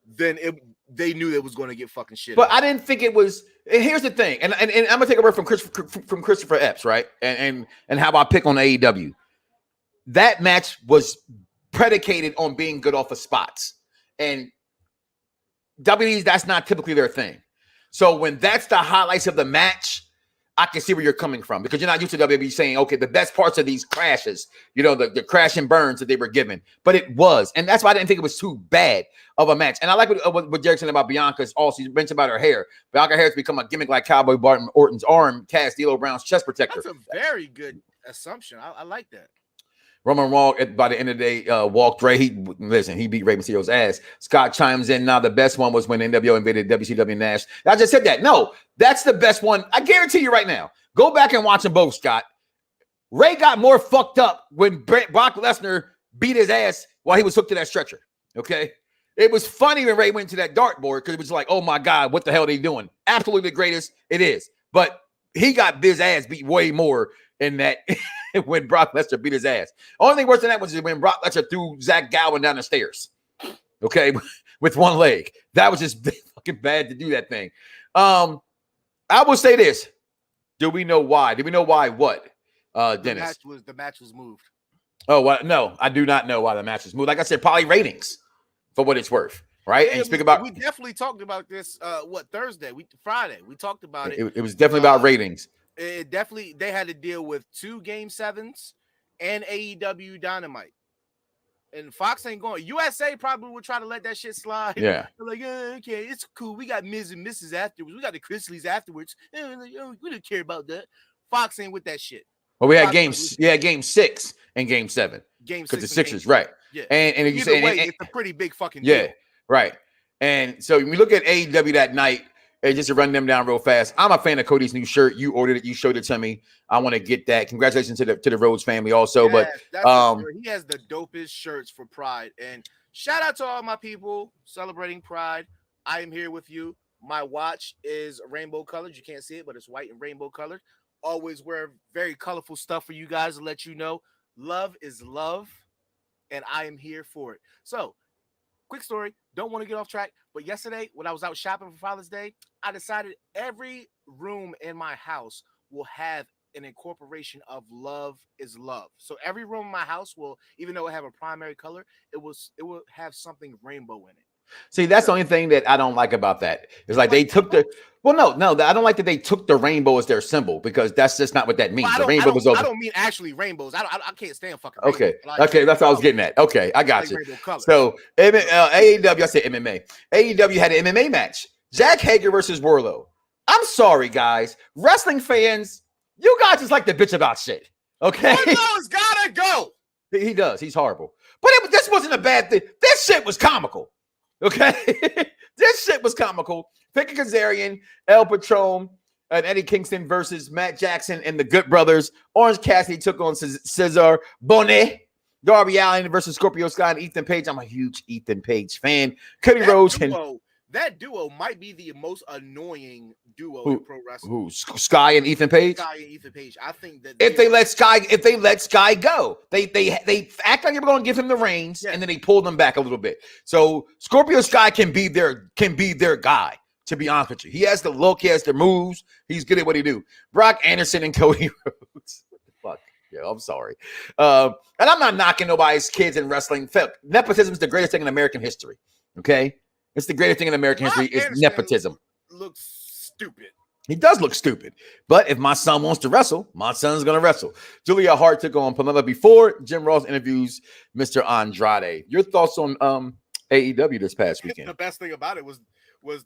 Speaker 3: then they knew it was going to get fucking shit.
Speaker 2: But I didn't think it was. And here's the thing, and I'm gonna take a word from Christopher Epps, right? And how I pick on AEW. That match was predicated on being good off of spots, and WWE's that's not typically their thing. So when that's the highlights of the match, I can see where you're coming from because you're not used to WWE saying, okay, the best parts of these crashes, the crash and burns that they were given. But it was. And that's why I didn't think it was too bad of a match. And I like what Derek said about Bianca's also. He mentioned about her hair. Bianca hair has become a gimmick like Cowboy Barton Orton's arm, Cass D'Lo Brown's chest protector.
Speaker 3: That's a very good assumption. I like that.
Speaker 2: Roman Reigns, by the end of the day, walked Ray. He beat Rey Mysterio's ass. Scott chimes in. Now, the best one was when NWO invaded WCW Nash. I just said that. No, that's the best one. I guarantee you right now. Go back and watch them both, Scott. Ray got more fucked up when Brock Lesnar beat his ass while he was hooked to that stretcher. Okay? It was funny when Ray went to that dartboard because it was like, oh my God, what the hell are they doing? Absolutely the greatest. It is. But he got his ass beat way more in that when Brock Lesnar beat his ass. Only thing worse than that was when Brock Lesnar threw Zach Gowen down the stairs. Okay, with one leg. That was just fucking bad to do that thing. I will say this. Do we know why? Do we know why what, Dennis?
Speaker 3: The match was moved.
Speaker 2: Oh, well, no, I do not know why the match was moved. Like I said, probably ratings for what it's worth, right?
Speaker 3: Yeah,
Speaker 2: and speak about.
Speaker 3: We definitely talked about this. Friday? We talked about it.
Speaker 2: It was definitely about ratings.
Speaker 3: It definitely they had to deal with 2 Game 7s and AEW Dynamite. And Fox ain't going. USA probably will try to let that shit slide.
Speaker 2: Yeah.
Speaker 3: They're like, okay, it's cool. We got Ms. and Mrs. afterwards. We got the Chrisleys afterwards. We don't care about that. Fox ain't with that shit.
Speaker 2: Well, we had game 6 and game 7.
Speaker 3: Game 6
Speaker 2: because the Sixers, right?
Speaker 3: Yeah.
Speaker 2: And you say
Speaker 3: it's a pretty big fucking deal.
Speaker 2: Yeah, right. And so when we look at AEW that night, and just to run them down real fast, I'm a fan of Cody's new shirt. You ordered it. You showed it to me. I want to get that. Congratulations to the Rhodes family also.
Speaker 3: Yeah,
Speaker 2: but
Speaker 3: he has the dopest shirts for Pride. And shout out to all my people celebrating Pride. I am here with you. My watch is rainbow colored. You can't see it, but it's white and rainbow colored. Always wear very colorful stuff for you guys to let you know love is love, and I am here for it. So, quick story. Don't want to get off track, but yesterday when I was out shopping for Father's Day, I decided every room in my house will have an incorporation of love is love. So every room in my house will, even though it have a primary color, it will have something rainbow in it.
Speaker 2: See, that's the only thing that I don't like about that. It's like they took the no, I don't like that they took the rainbow as their symbol because that's just not what that means.
Speaker 3: Well,
Speaker 2: the rainbow was over.
Speaker 3: I don't mean actually rainbows. I can't stand fucking.
Speaker 2: Okay,
Speaker 3: rainbows.
Speaker 2: okay, that's what I was getting at. Okay, I got you.
Speaker 3: Color.
Speaker 2: So AEW, I said MMA. AEW had an MMA match. Jack Hager versus Wardlow. I'm sorry, guys, wrestling fans. You guys just like to bitch about shit. Okay,
Speaker 3: Wardlow's gotta go.
Speaker 2: He does. He's horrible. But this wasn't a bad thing. This shit was comical. Okay, this shit was comical. Pick a Kazarian, El Patron, and Eddie Kingston versus Matt Jackson and the Good Brothers. Orange Cassidy took on Cesar Bonnet. Darby Allin versus Scorpio Sky and Ethan Page. I'm a huge Ethan Page fan. Cody Rhodes and
Speaker 3: that duo might be the most annoying duo in pro wrestling.
Speaker 2: Who? Sky and Ethan Page?
Speaker 3: Sky and Ethan Page. I think that
Speaker 2: if they let Sky go, they act like they were going to give him the reins, and then they pulled him back a little bit. So Scorpio Sky can be their guy. To be honest with you, he has the look, he has the moves, he's good at what he do. Brock Anderson and Cody Rhodes. What the fuck? Yeah, I'm sorry. And I'm not knocking nobody's kids in wrestling. Nepotism is the greatest thing in American history. Okay. It's the greatest thing in American history is nepotism.
Speaker 3: Looks stupid.
Speaker 2: He does look stupid. But if my son wants to wrestle, my son's going to wrestle. Julia Hart took on Pamela before Jim Ross interviews Mr. Andrade. Your thoughts on AEW this past weekend?
Speaker 3: The best thing about it was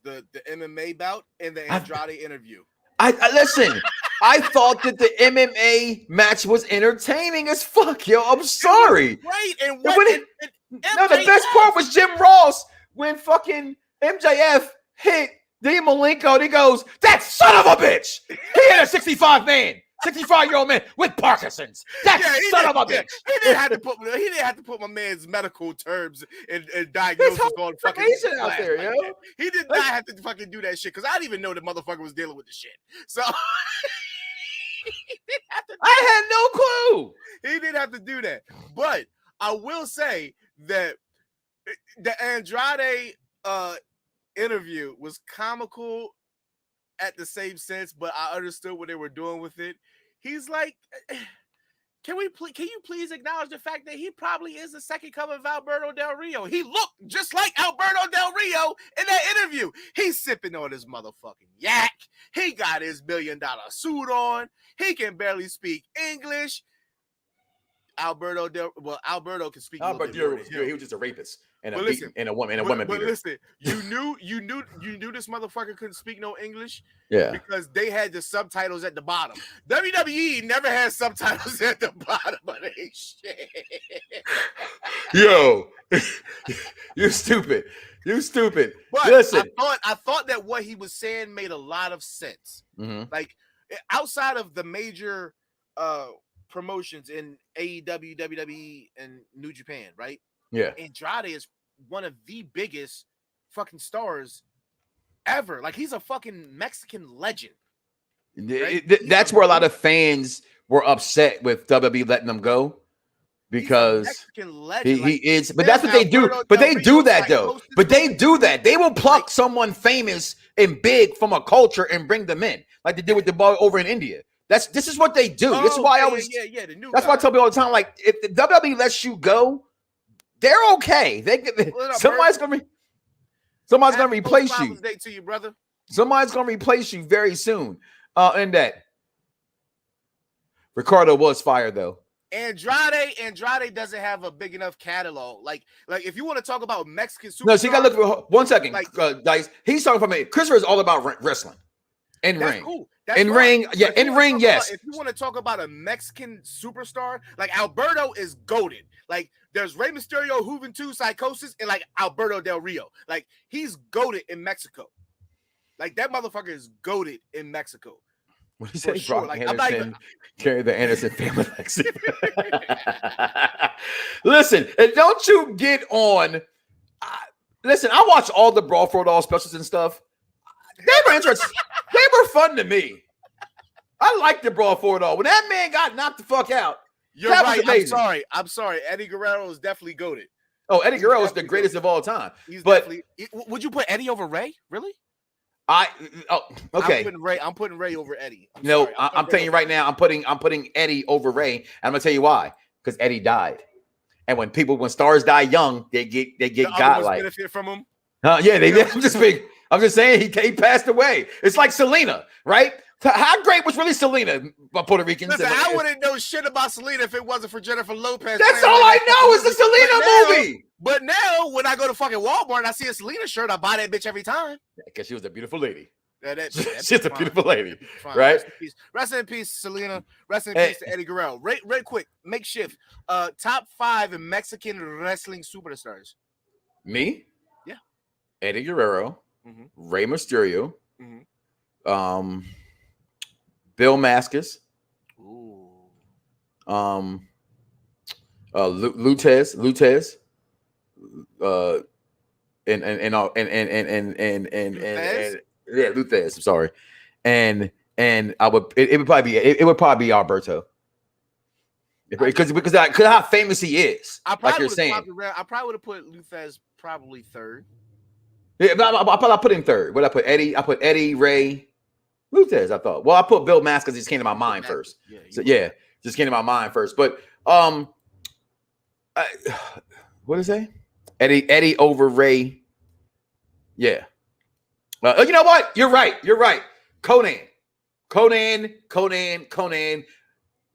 Speaker 3: the MMA bout and the Andrade interview.
Speaker 2: I listen. I thought that the MMA match was entertaining as fuck, yo. I'm sorry.
Speaker 3: Great. And
Speaker 2: no, the best part was Jim Ross. When fucking MJF hit Dean Malenko, and he goes, that son of a bitch! He hit a 65 man. 65-year-old man with Parkinson's. That son of a bitch.
Speaker 3: He didn't have to put my man's medical terms and diagnosis on fucking
Speaker 2: out there, yo.
Speaker 3: He did not have to fucking do that shit because I didn't even know the motherfucker was dealing with the shit. So
Speaker 2: I had no clue.
Speaker 3: He didn't have to do that. But I will say that the Andrade interview was comical at the same sense, but I understood what they were doing with it. He's like, can you please acknowledge the fact that he probably is the second coming of Alberto Del Rio? He looked just like Alberto Del Rio in that interview. He's sipping on his motherfucking yak. He got his $1 million suit on. He can barely speak English. Alberto can speak.
Speaker 2: Alberto, he was just a rapist and a woman beater.
Speaker 3: But listen, you knew this motherfucker couldn't speak no English.
Speaker 2: Yeah,
Speaker 3: because they had the subtitles at the bottom. WWE never had subtitles at the bottom of their shit.
Speaker 2: Yo, you're stupid. You stupid.
Speaker 3: But
Speaker 2: listen,
Speaker 3: I thought that what he was saying made a lot of sense.
Speaker 2: Mm-hmm.
Speaker 3: Like outside of the major promotions in AEW, WWE, and New Japan, right?
Speaker 2: Yeah.
Speaker 3: Andrade is one of the biggest fucking stars ever. Like he's a fucking Mexican legend. Right?
Speaker 2: That's where a lot of fans were upset with WWE letting them go because
Speaker 3: Mexican legend.
Speaker 2: he is. But that's what they do. But they do that though. But they do that. They will pluck someone famous and big from a culture and bring them in, like they did with the ball over in India. This is what they do. This is why I always.
Speaker 3: The new
Speaker 2: that's
Speaker 3: guy.
Speaker 2: why I tell people all the time. Like if the WWE lets you go, they're okay. Somebody's gonna replace you.
Speaker 3: Day to you, brother.
Speaker 2: Somebody's gonna replace you very soon. And that Ricardo was fired though.
Speaker 3: Andrade doesn't have a big enough catalog. Like if you want to talk about Mexican superstars,
Speaker 2: no, so you gotta look for 1 second. Dice. He's talking about me. Christopher is all about wrestling. In ring.
Speaker 3: Cool.
Speaker 2: Ring, yeah. In ring, yes.
Speaker 3: If you want to talk about a Mexican superstar, like Alberto is goated. Like there's Rey Mysterio, Juventud, Psychosis, and like Alberto Del Rio. Like he's goated in Mexico. Like that motherfucker is goated in Mexico.
Speaker 2: What do you say?
Speaker 3: Sure.
Speaker 2: Brock Anderson carry the Anderson family legacy. Listen, and don't you get on. Listen, I watch all the Brawl for All specials and stuff. They were interesting. They were fun to me. I like the Brawl for It All. When that man got knocked the fuck out,
Speaker 3: you're
Speaker 2: that
Speaker 3: right.
Speaker 2: was amazing.
Speaker 3: I'm sorry. Eddie Guerrero is definitely goated.
Speaker 2: Oh, Eddie Guerrero is the greatest of all time.
Speaker 3: Would you put Eddie over Ray? Really?
Speaker 2: Okay.
Speaker 3: I'm putting Ray over Eddie.
Speaker 2: I'm telling you right now, I'm putting Eddie over Ray, and I'm gonna tell you why. Because Eddie died, and when stars die young, they get godlike.
Speaker 3: Benefit from him.
Speaker 2: Yeah, they did. I'm just saying he passed away. It's like Selena, right? How great was really Selena by Puerto Ricans?
Speaker 3: Listen, I wouldn't know shit about Selena if it wasn't for Jennifer Lopez.
Speaker 2: That's all I know is the Selena movie.
Speaker 3: But now, when I go to fucking Walmart and I see a Selena shirt, I buy that bitch every time.
Speaker 2: Because she was a beautiful lady.
Speaker 3: She's
Speaker 2: a beautiful lady, right?
Speaker 3: Rest in peace, Selena. Rest in peace to Eddie Guerrero. Right quick, makeshift. Top 5 Mexican wrestling superstars.
Speaker 2: Me?
Speaker 3: Yeah.
Speaker 2: Eddie Guerrero. Mm-hmm. Rey Mysterio.
Speaker 3: Mm-hmm.
Speaker 2: Bill Maskus.
Speaker 3: Ooh.
Speaker 2: Lutez. Luthez. I'm sorry. And I would it would probably be Alberto. Because how famous he is. Like you're saying.
Speaker 3: I probably would have put Luthez probably third.
Speaker 2: Yeah, but I put him third. What I put Eddie? I put Eddie, Ray, Luthez. I thought. Well, I put Bill Mask because he just came to my mind first. Just came to my mind first. But what did it say? Eddie over Ray. Yeah. You know what? You're right. Conan.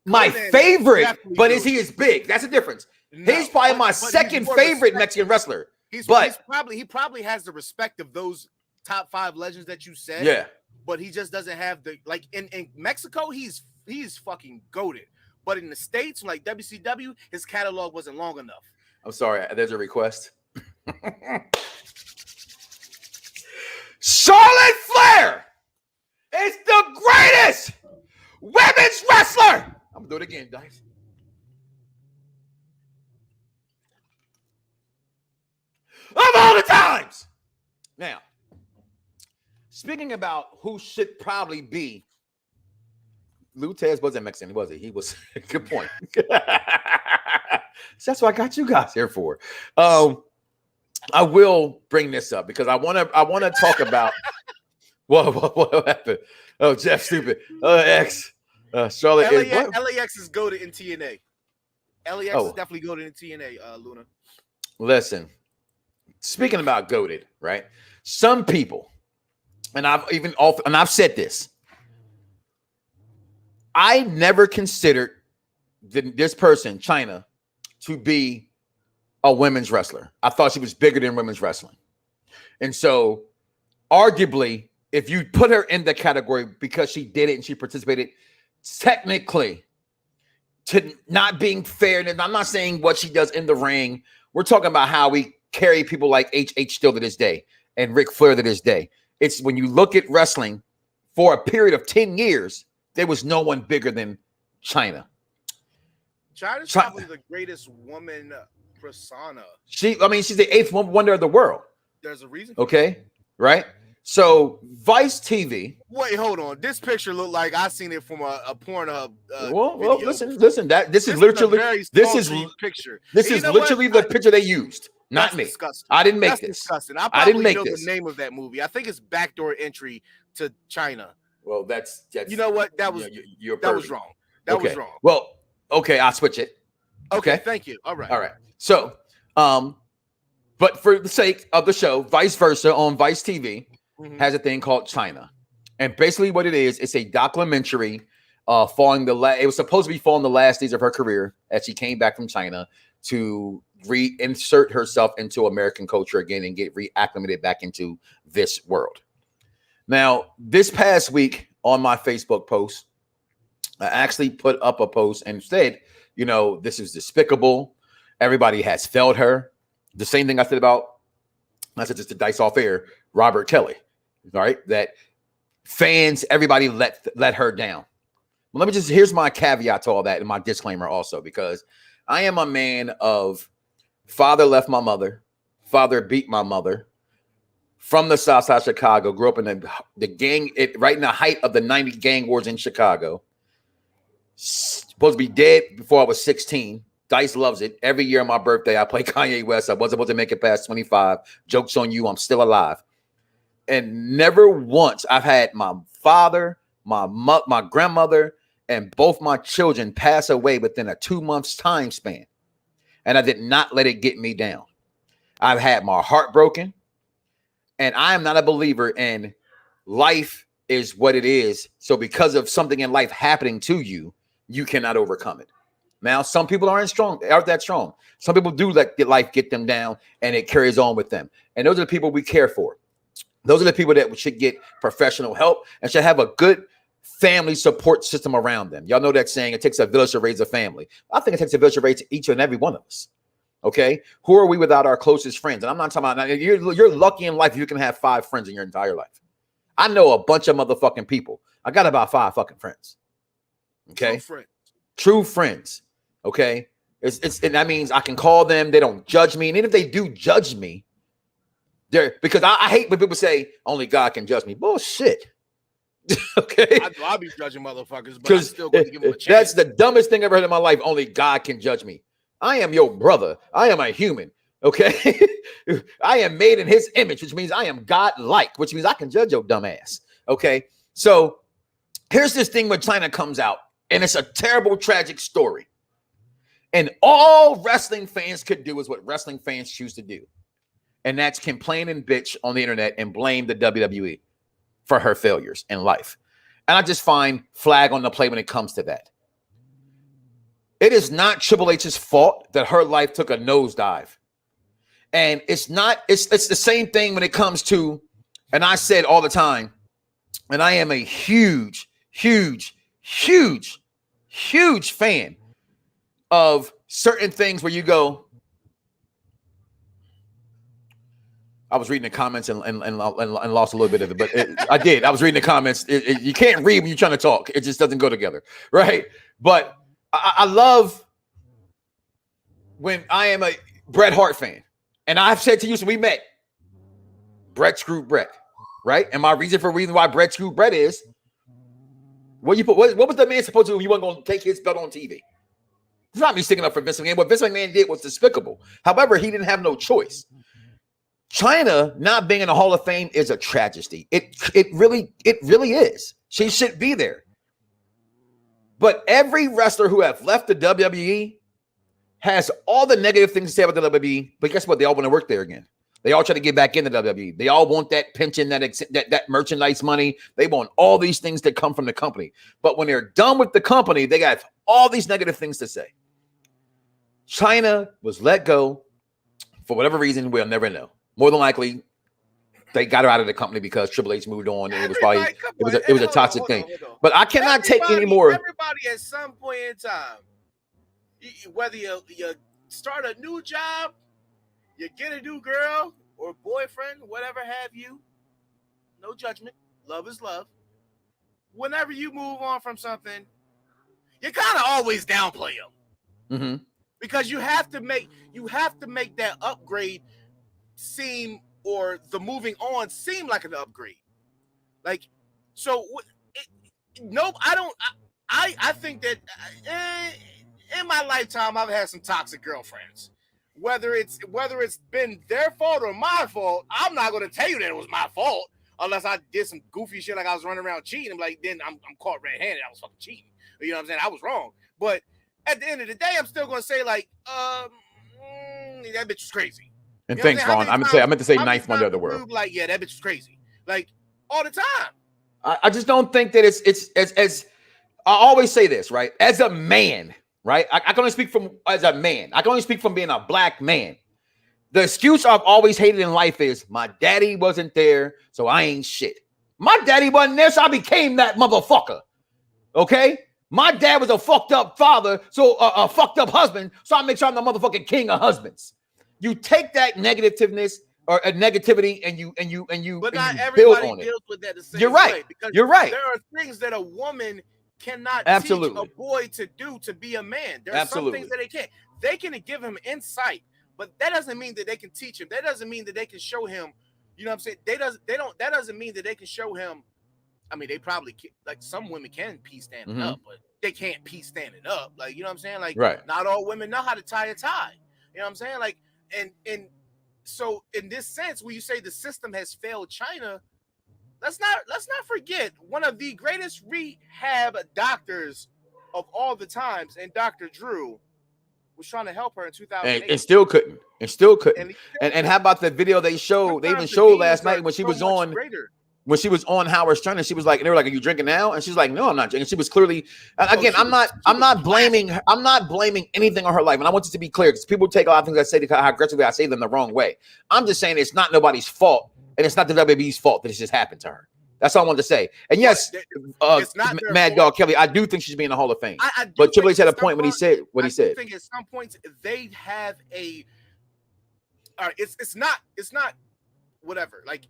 Speaker 2: My favorite, but is he as big? That's the difference. No, he's probably my second favorite Mexican wrestler. He
Speaker 3: probably has the respect of those top 5 legends that you said.
Speaker 2: Yeah.
Speaker 3: But he just doesn't have the in Mexico, he's fucking goated. But in the States, like WCW, his catalog wasn't long enough.
Speaker 2: I'm sorry, there's a request. Charlotte Flair is the greatest women's wrestler. I'm gonna do it again, guys. Of all the times. Now, speaking about who should probably be, Lutez wasn't Mexican, was he? He was. Good point. So that's what I got you guys here for. I will bring this up because I want to talk about what happened. Oh, Jeff, stupid. X. Charlotte.
Speaker 3: LAX is goated in TNA. LAX is definitely goated in TNA. Luna.
Speaker 2: Listen. Speaking about goated, right? Some people, and I've said this. I never considered this person, Chyna, to be a women's wrestler. I thought she was bigger than women's wrestling. And so, arguably, if you put her in the category because she did it and she participated, technically, to not being fair, and I'm not saying what she does in the ring. We're talking about how we carry people like HH still to this day and Ric Flair to this day. It's when you look at wrestling for a period of 10 years, there was no one bigger than Chyna.
Speaker 3: Chyna's probably the greatest woman persona.
Speaker 2: She's the eighth wonder of the world.
Speaker 3: There's a reason.
Speaker 2: Okay, right? So Vice TV.
Speaker 3: Wait, hold on. This picture looked like I seen it from a Pornhub.
Speaker 2: Well, listen. This is literally
Speaker 3: picture.
Speaker 2: This is literally the picture they used, not me.
Speaker 3: Disgusting.
Speaker 2: I didn't make
Speaker 3: that's
Speaker 2: this.
Speaker 3: Disgusting.
Speaker 2: I didn't make
Speaker 3: know
Speaker 2: this.
Speaker 3: The name of that movie. I think it's Backdoor Entry to Chyna.
Speaker 2: Well, that's
Speaker 3: you know what that was. That was wrong. That was wrong.
Speaker 2: Well, okay, I'll switch it.
Speaker 3: Okay, thank you. All right.
Speaker 2: So, but for the sake of the show, Vice Versa on Vice TV has a thing called Chyna, and basically what it is, it's a documentary following it was supposed to be following the last days of her career as she came back from China to reinsert herself into American culture again and get reacclimated back into this world. Now, this past week on my Facebook post, I actually put up a post and said, this is despicable. Everybody has failed her. The same thing I said just to dice off air, Robert Kelly, right? That fans, everybody let her down. Well, here's my caveat to all that and my disclaimer also, because I am a man of father left my mother, father beat my mother, from the South Side of Chicago, grew up in the gang, right in the height of the 90s gang wars in Chicago. Supposed to be dead before I was 16. Dice loves it. Every year on my birthday, I play Kanye West. I wasn't supposed to make it past 25. Joke's on you. I'm still alive. And never once I've had my father, my grandmother, and both my children pass away within a 2 months time span. And I did not let it get me down. I've had my heart broken. And I am not a believer in life is what it is. So because of something in life happening to you, you cannot overcome it. Now, some people aren't that strong. Some people do let life get them down and it carries on with them. And those are the people we care for. Those are the people that should get professional help and should have a good family support system around them. Y'all know that saying, it takes a village to raise a family. I think it takes a village to raise each and every one of us. Okay, who are we without our closest friends? And I'm not talking about, you're lucky in life if you can have 5 friends in your entire life. I know a bunch of motherfucking people. I got about 5 fucking friends. Okay, true friends. Okay, and that means I can call them. They don't judge me, and even if they do judge me, because I hate when people say only God can judge me. Bullshit. Okay,
Speaker 3: I'll be judging motherfuckers, but I'm still going to give them a chance.
Speaker 2: That's the dumbest thing I've ever heard in my life. Only God can judge me. I am your brother. I am a human. Okay. I am made in his image, which means I am God-like, which means I can judge your dumb ass. Okay. So here's this thing when Chyna comes out, and it's a terrible, tragic story. And all wrestling fans could do is what wrestling fans choose to do. And that's complain and bitch on the internet and blame the WWE for her failures in life. And I just find flag on the play when it comes to that. It is not Triple H's fault that her life took a nosedive. And it's the same thing when it comes to, and I said all the time, and I am a huge, huge, huge, huge fan of certain things where you go, I was reading the comments and lost a little bit of it, but I did. I was reading the comments. You can't read when you're trying to talk. It just doesn't go together, right? But I love when I am a Bret Hart fan, and I've said to you since we met, Bret screwed Bret, right? And my reason why Bret screwed Bret is what was the man supposed to do? He wasn't going to take his belt on TV. It's not me sticking up for Vince McMahon. What Vince McMahon did was despicable. However, he didn't have no choice. Chyna not being in the Hall of Fame is a tragedy. It really is. She should be there. But every wrestler who have left the WWE has all the negative things to say about the WWE. But guess what? They all want to work there again. They all try to get back into WWE. They all want that pension, that merchandise money. They want all these things that come from the company. But when they're done with the company, they got all these negative things to say. Chyna was let go for whatever reason. We'll never know. More than likely, they got her out of the company because Triple H moved on, and it was probably it was a toxic thing. But I cannot take any more.
Speaker 3: Everybody at some point in time, whether you start a new job, you get a new girl or boyfriend, whatever have you, no judgment. Love is love. Whenever you move on from something, you kind of always downplay them.
Speaker 2: Mm-hmm.
Speaker 3: Because you have to make that upgrade seem, or the moving on seem like an upgrade. Like, so nope, I don't. I think that in my lifetime I've had some toxic girlfriends. Whether it's been their fault or my fault, I'm not going to tell you that it was my fault unless I did some goofy shit like I was running around cheating. I'm like, then I'm caught red-handed. I was fucking cheating. You know what I'm saying? I was wrong. But at the end of the day, I'm still going to say like, that bitch was crazy.
Speaker 2: And thanks, Ron. I meant to say ninth wonder of the world.
Speaker 3: Like, yeah, that bitch was crazy. Like all the time.
Speaker 2: I just don't think that it's as I always say this, right? As a man, right? I can only speak from as a man. I can only speak from being a black man. The excuse I've always hated in life is my daddy wasn't there, so I ain't shit. My daddy wasn't there, so I became that motherfucker. Okay? My dad was a fucked up father, so a fucked up husband, so I make sure I'm the motherfucking king of husbands. You take that negativeness or a negativity and you
Speaker 3: but not
Speaker 2: you
Speaker 3: everybody
Speaker 2: build on
Speaker 3: deals
Speaker 2: it.
Speaker 3: with that the same
Speaker 2: You're right.
Speaker 3: way, because
Speaker 2: You're right.
Speaker 3: There are things that a woman cannot
Speaker 2: Absolutely.
Speaker 3: teach a boy to do to be a man. There are
Speaker 2: Absolutely.
Speaker 3: some things that they can't. They can give him insight, but that doesn't mean that they can teach him. That doesn't mean that they can show him. You know what I'm saying? That doesn't mean that they can show him. I mean, they probably can, like some women can pee standing up, but they can't pee standing up. Like, you know what I'm saying? Like,
Speaker 2: right.
Speaker 3: Not all women know how to tie a tie. You know what I'm saying? Like, and so in this sense, when you say the system has failed Chyna, let's not forget one of the greatest rehab doctors of all the times, and Dr. Drew was trying to help her in 2008.
Speaker 2: And still couldn't. And how about the video they showed? They even showed last night when she was on. When she was on Howard Stern, and she was like, and they were like, "Are you drinking now?" And she's like, "No, I'm not drinking." She was clearly, again, I'm not blaming anything on her life. And I want this to be clear because people take a lot of things I say to how aggressively I say them the wrong way. I'm just saying it's not nobody's fault, and it's not the WWE's fault that it just happened to her. That's all I wanted to say. And yes, Mad Dog Kelly, I do think she should be in the Hall of Fame. But Triple H had a point when he said what he said.
Speaker 3: I think at some points they have a. All right, it's not whatever. Like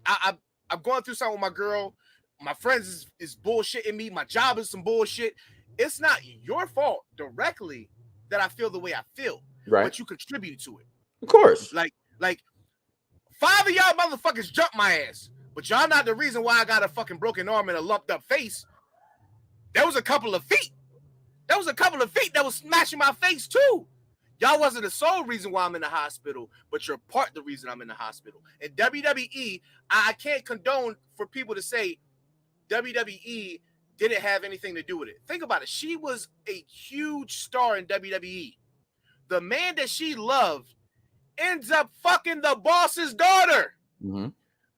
Speaker 3: I'm going through something with my girl. My friends is bullshitting me. My job is some bullshit. It's not your fault directly that I feel the way I feel,
Speaker 2: right?
Speaker 3: But you contribute to it,
Speaker 2: of course.
Speaker 3: Like 5 of y'all motherfuckers jumped my ass, but y'all not the reason why I got a fucking broken arm and a lumped up face. There was a couple of feet. That was smashing my face too. Y'all wasn't the sole reason why I'm in the hospital, but you're part of the reason I'm in the hospital. And WWE, I can't condone for people to say WWE didn't have anything to do with it. Think about it. She was a huge star in WWE. The man that she loved ends up fucking the boss's daughter.
Speaker 2: Mm-hmm.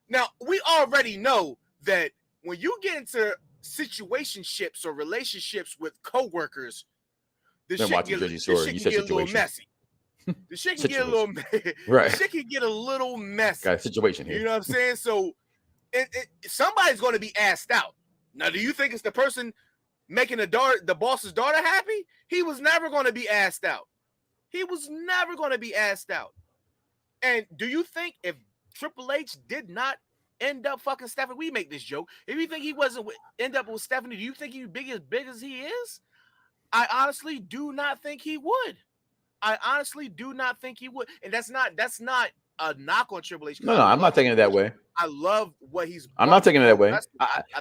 Speaker 3: Now, we already know that when you get into situationships or relationships with coworkers, the shit can get a little messy. The shit can get a little right. The shit can get a little messy.
Speaker 2: Got a situation here.
Speaker 3: You know what I'm saying? So somebody's going to be asked out. Now, do you think it's the person making the boss's daughter happy? He was never going to be asked out. And do you think if Triple H did not end up fucking Stephanie. We make this joke. If you think he wasn't end up with Stephanie, do you think he's big as he is? I honestly do not think he would. And that's not a knock on Triple H.
Speaker 2: No, I'm not taking it that way.
Speaker 3: I love what he's.
Speaker 2: I'm not taking it that way.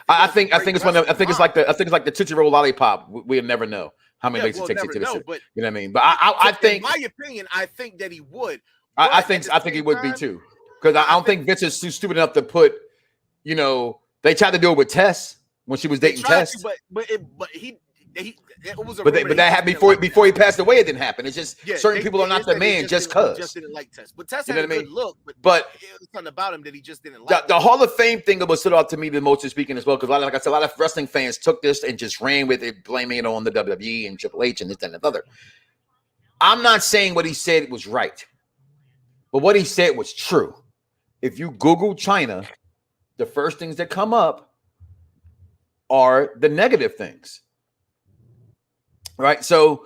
Speaker 2: I think it's like the Tootsie Roll lollipop. We'll never know how many legs it takes to the city. You know what I mean? But I think,
Speaker 3: in my opinion, I think that he would.
Speaker 2: I think he would be too, because I don't think Vince is too stupid enough to put. You know, they tried to do it with Tess when she was dating Tess, it was but that happened before he passed away. It didn't happen. It's just certain people are not the man just cause.
Speaker 3: Just didn't like Tess, but Tess had a good look.
Speaker 2: But
Speaker 3: it was something about him that he just didn't like.
Speaker 2: The Hall of Fame thing that was stood out to me the most is speaking as well, because like I said, a lot of wrestling fans took this and just ran with it, blaming it on the WWE and Triple H and this and the other. I'm not saying what he said was right, but what he said was true. If you Google Chyna, the first things that come up are the negative things. Right. So,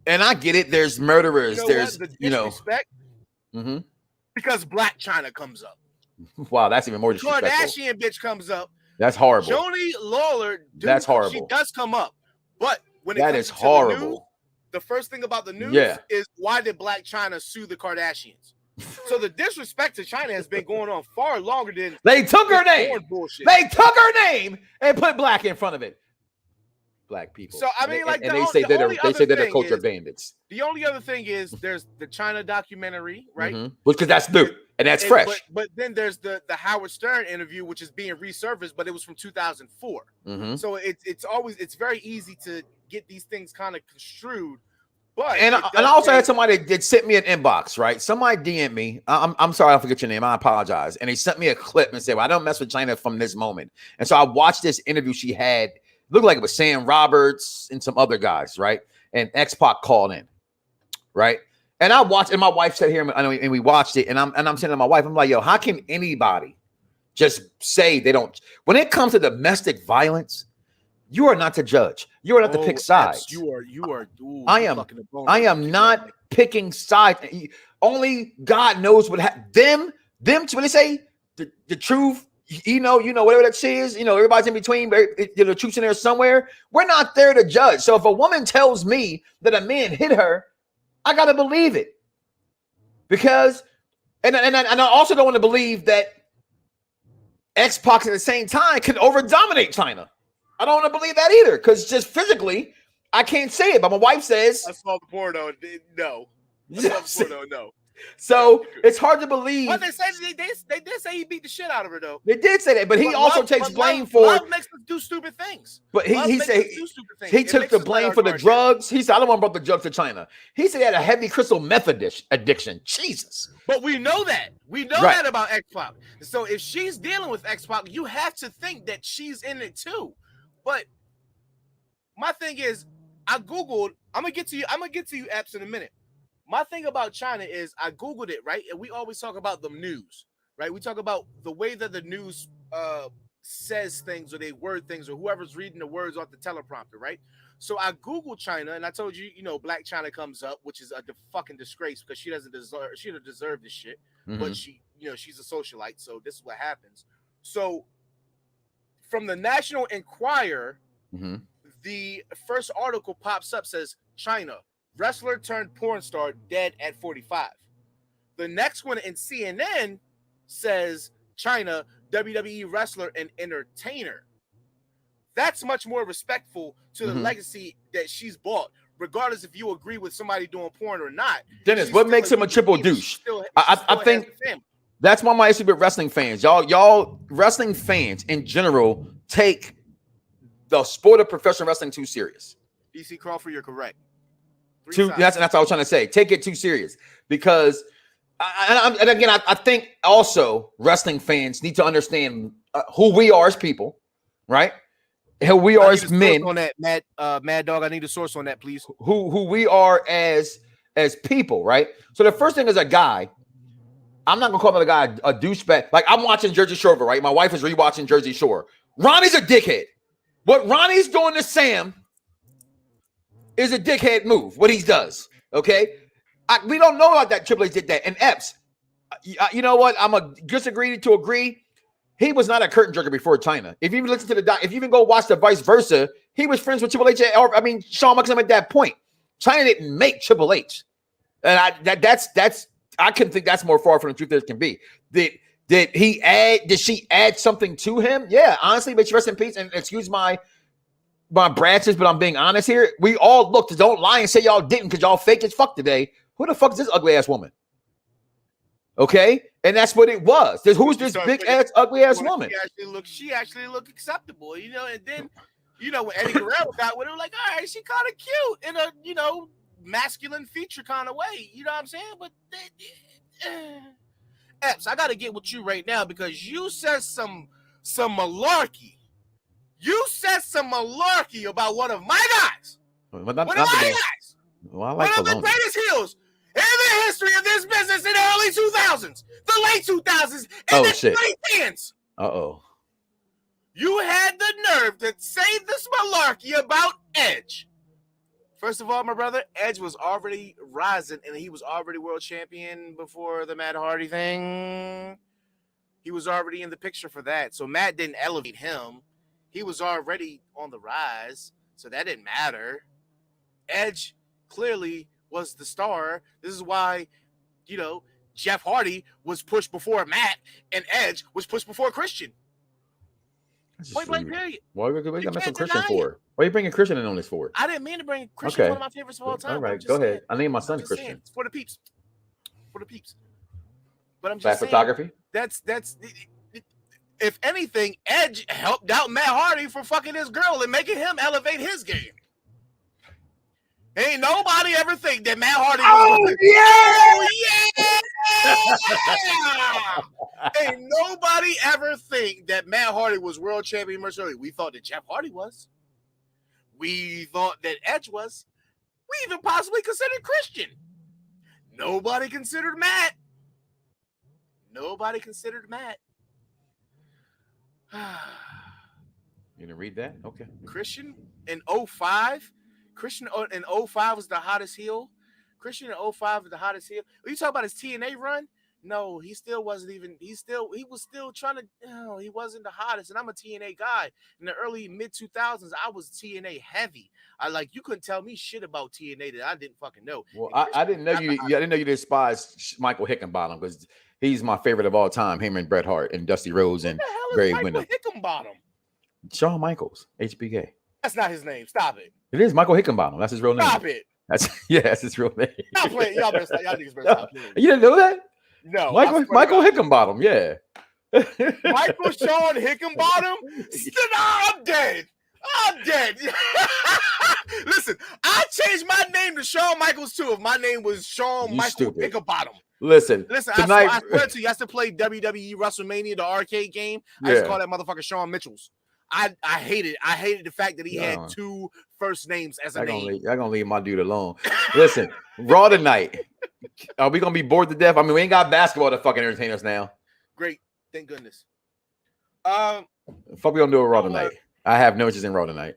Speaker 2: and I get it. There's murderers. There's,
Speaker 3: disrespect. Because Black Chyna comes up.
Speaker 2: Wow. That's even more disrespectful.
Speaker 3: Kardashian bitch comes up.
Speaker 2: That's horrible.
Speaker 3: Joni Lawler.
Speaker 2: That's horrible.
Speaker 3: She does come up. But when
Speaker 2: that is horrible.
Speaker 3: The first thing about the news is why did Black Chyna sue the Kardashians? So the disrespect to Chyna has been going on far longer than
Speaker 2: they took her name. They took her name and put black in front of it. Black people.
Speaker 3: So I mean,
Speaker 2: they say they're culture bandits.
Speaker 3: The only other thing is there's the Chyna documentary, right?
Speaker 2: Because that's new and that's fresh.
Speaker 3: But then there's the Howard Stern interview, which is being resurfaced, but it was from 2004. So it's very easy to get these things kind of construed. But
Speaker 2: and I also had somebody that sent me an inbox, right? Somebody DM'd me. I'm sorry, I forget your name. I apologize. And he sent me a clip and said, "Well, I don't mess with Chyna from this moment." And so I watched this interview she had. Looked like it was Sam Roberts and some other guys, right? And X-Pac called in, right? And I watched, and my wife sat here, and we watched it, and I'm saying to my wife, I'm like, yo, how can anybody just say they don't? When it comes to domestic violence, you are not to judge. You are not to pick sides.
Speaker 3: You are. Ooh,
Speaker 2: I am not picking sides. Only God knows what them. When they say the truth. You know, whatever that shit is, everybody's in between, the truth's in there somewhere. We're not there to judge. So if a woman tells me that a man hit her, I got to believe it. Because, and I also don't want to believe that X-Pac at the same time can over-dominate Chyna. I don't want to believe that either, because just physically, I can't say it. But my wife says.
Speaker 3: I saw the porno. No. No.
Speaker 2: So it's hard to believe.
Speaker 3: But they did say he beat the shit out of her, though.
Speaker 2: They did say that, but he also takes blame for.
Speaker 3: Love makes us do stupid things.
Speaker 2: But he said he took the blame for the drugs. He said, "I don't want to bring the drugs to Chyna." He said he had a heavy crystal meth addiction. Jesus.
Speaker 3: But we know that. We know that about X-Pac. So if she's dealing with X-Pac, you have to think that she's in it too. But my thing is, I Googled. I'm gonna get to you, apps in a minute. My thing about Chyna is I Googled it, right? And we always talk about the news, right? We talk about the way that the news says things, or they word things, or whoever's reading the words off the teleprompter, right? So I Googled Chyna, and I told you, Black Chyna comes up, which is a fucking disgrace because she don't deserve this shit. But she's a socialite, so this is what happens. So from the National Enquirer, the first article pops up, says Chyna, wrestler turned porn star, dead at 45. The next one in CNN says Chyna, WWE wrestler and entertainer. That's much more respectful to the legacy that she's bought, regardless if you agree with somebody doing porn or not.
Speaker 2: Dennis, what makes him a triple douche? I think that's my issue with wrestling fans. Y'all wrestling fans in general take the sport of professional wrestling too serious.
Speaker 3: DC Crawford, you're correct.
Speaker 2: That's what I was trying to say. Take it too serious because, I think also wrestling fans need to understand who we are as people, right? Who we are as men.
Speaker 3: On that, Mad Dog, I need a source on that, please.
Speaker 2: Who we are as people, right? So the first thing is a guy. I'm not gonna call the guy a douchebag. Like I'm watching Jersey Shore, right? My wife is rewatching Jersey Shore. Ronnie's a dickhead. What Ronnie's doing to Sam is a dickhead move, what he does, okay? We don't know about that Triple H did that. And Epps, you know what? I'm a disagree to agree. He was not a curtain jerker before Chyna. If you even listen to if you even go watch the vice versa, he was friends with Triple H. Shawn Michaels at that point. Chyna didn't make Triple H, and I can think that's more far from the truth as can be. Did she add something to him? Yeah, honestly, but rest in peace. And excuse my branches, but I'm being honest here. We all looked. Don't lie and say y'all didn't because y'all fake as fuck today. Who the fuck is this ugly ass woman? Okay, and that's what it was. Who's this big ass ugly ass woman?
Speaker 3: She actually looked acceptable, you know. And then, you know, when Eddie Guerrero got with her, like, all right, she kind of cute in a, you know, masculine feature kind of way. You know what I'm saying? But Epps, I gotta get with you right now because you said some malarkey. You said some malarkey about one of my guys.
Speaker 2: Well,
Speaker 3: one of my guys.
Speaker 2: Well, I like
Speaker 3: one of the greatest heels in the history of this business in the early 2000s, the late 2000s, and the late 10s.
Speaker 2: Uh-oh.
Speaker 3: You had the nerve to say this malarkey about Edge. First of all, my brother, Edge was already rising, and he was already world champion before the Matt Hardy thing. He was already in the picture for that. So Matt didn't elevate him. He was already on the rise, so that didn't matter. Edge clearly was the star. This is why, you know, Jeff Hardy was pushed before Matt, and Edge was pushed before Christian. Point blank period.
Speaker 2: Why are we gonna mess Christian for? Why are you bringing Christian in on this for?
Speaker 3: I didn't mean to bring Christian. Okay. One of my favorites of all time.
Speaker 2: All right, go ahead. I named my son Christian.
Speaker 3: It's for the peeps. For the peeps. But I'm just saying,
Speaker 2: photography.
Speaker 3: That's if anything, Edge helped out Matt Hardy for fucking his girl and making him elevate his game. Ain't nobody ever think that Matt Hardy Ain't nobody ever think that Matt Hardy was world champion much earlier. We thought that Jeff Hardy was. We thought that Edge was. We even possibly considered Christian. Nobody considered Matt. Nobody considered Matt.
Speaker 2: You didn't read that? Okay.
Speaker 3: Christian in 05. Christian in 05 was the hottest heel. Christian in 05 was the hottest heel. Are you talking about his TNA run? No, he still wasn't even. He was still trying to. No, he wasn't the hottest. And I'm a TNA guy. In the early mid 2000s, I was TNA heavy. You couldn't tell me shit about TNA that I didn't fucking know.
Speaker 2: Well, I didn't know you. I didn't know you despised Michael Hickenbottom because he's my favorite of all time. Him and Bret Hart and Dusty Rhodes and Greg Wyndham.
Speaker 3: Hickenbottom.
Speaker 2: Shawn Michaels, HBK.
Speaker 3: That's not his name. Stop it.
Speaker 2: It is Michael Hickenbottom. That's his real name.
Speaker 3: Stop it.
Speaker 2: That's his real name.
Speaker 3: Y'all play. Y'all better stop. Y'all niggas better stop playing.
Speaker 2: You didn't know that?
Speaker 3: No.
Speaker 2: Michael Hickenbottom. Yeah.
Speaker 3: Michael Shawn Hickenbottom. I'm dead. I'm dead. Listen, I changed my name to Shawn Michaels too. If my name was Shawn Michael Hickenbottom.
Speaker 2: Listen, tonight,
Speaker 3: I swear to you, I used to play WWE WrestleMania, the arcade game. I used to call that motherfucker Shawn Mitchells. I hated the fact that he had two first names as a name.
Speaker 2: Y'all gonna leave my dude alone. Listen, Raw tonight. Are we gonna be bored to death? I mean, we ain't got basketball to fucking entertain us now.
Speaker 3: Great, thank goodness.
Speaker 2: Fuck, we gonna do a Raw tonight. I have no interest in Raw tonight.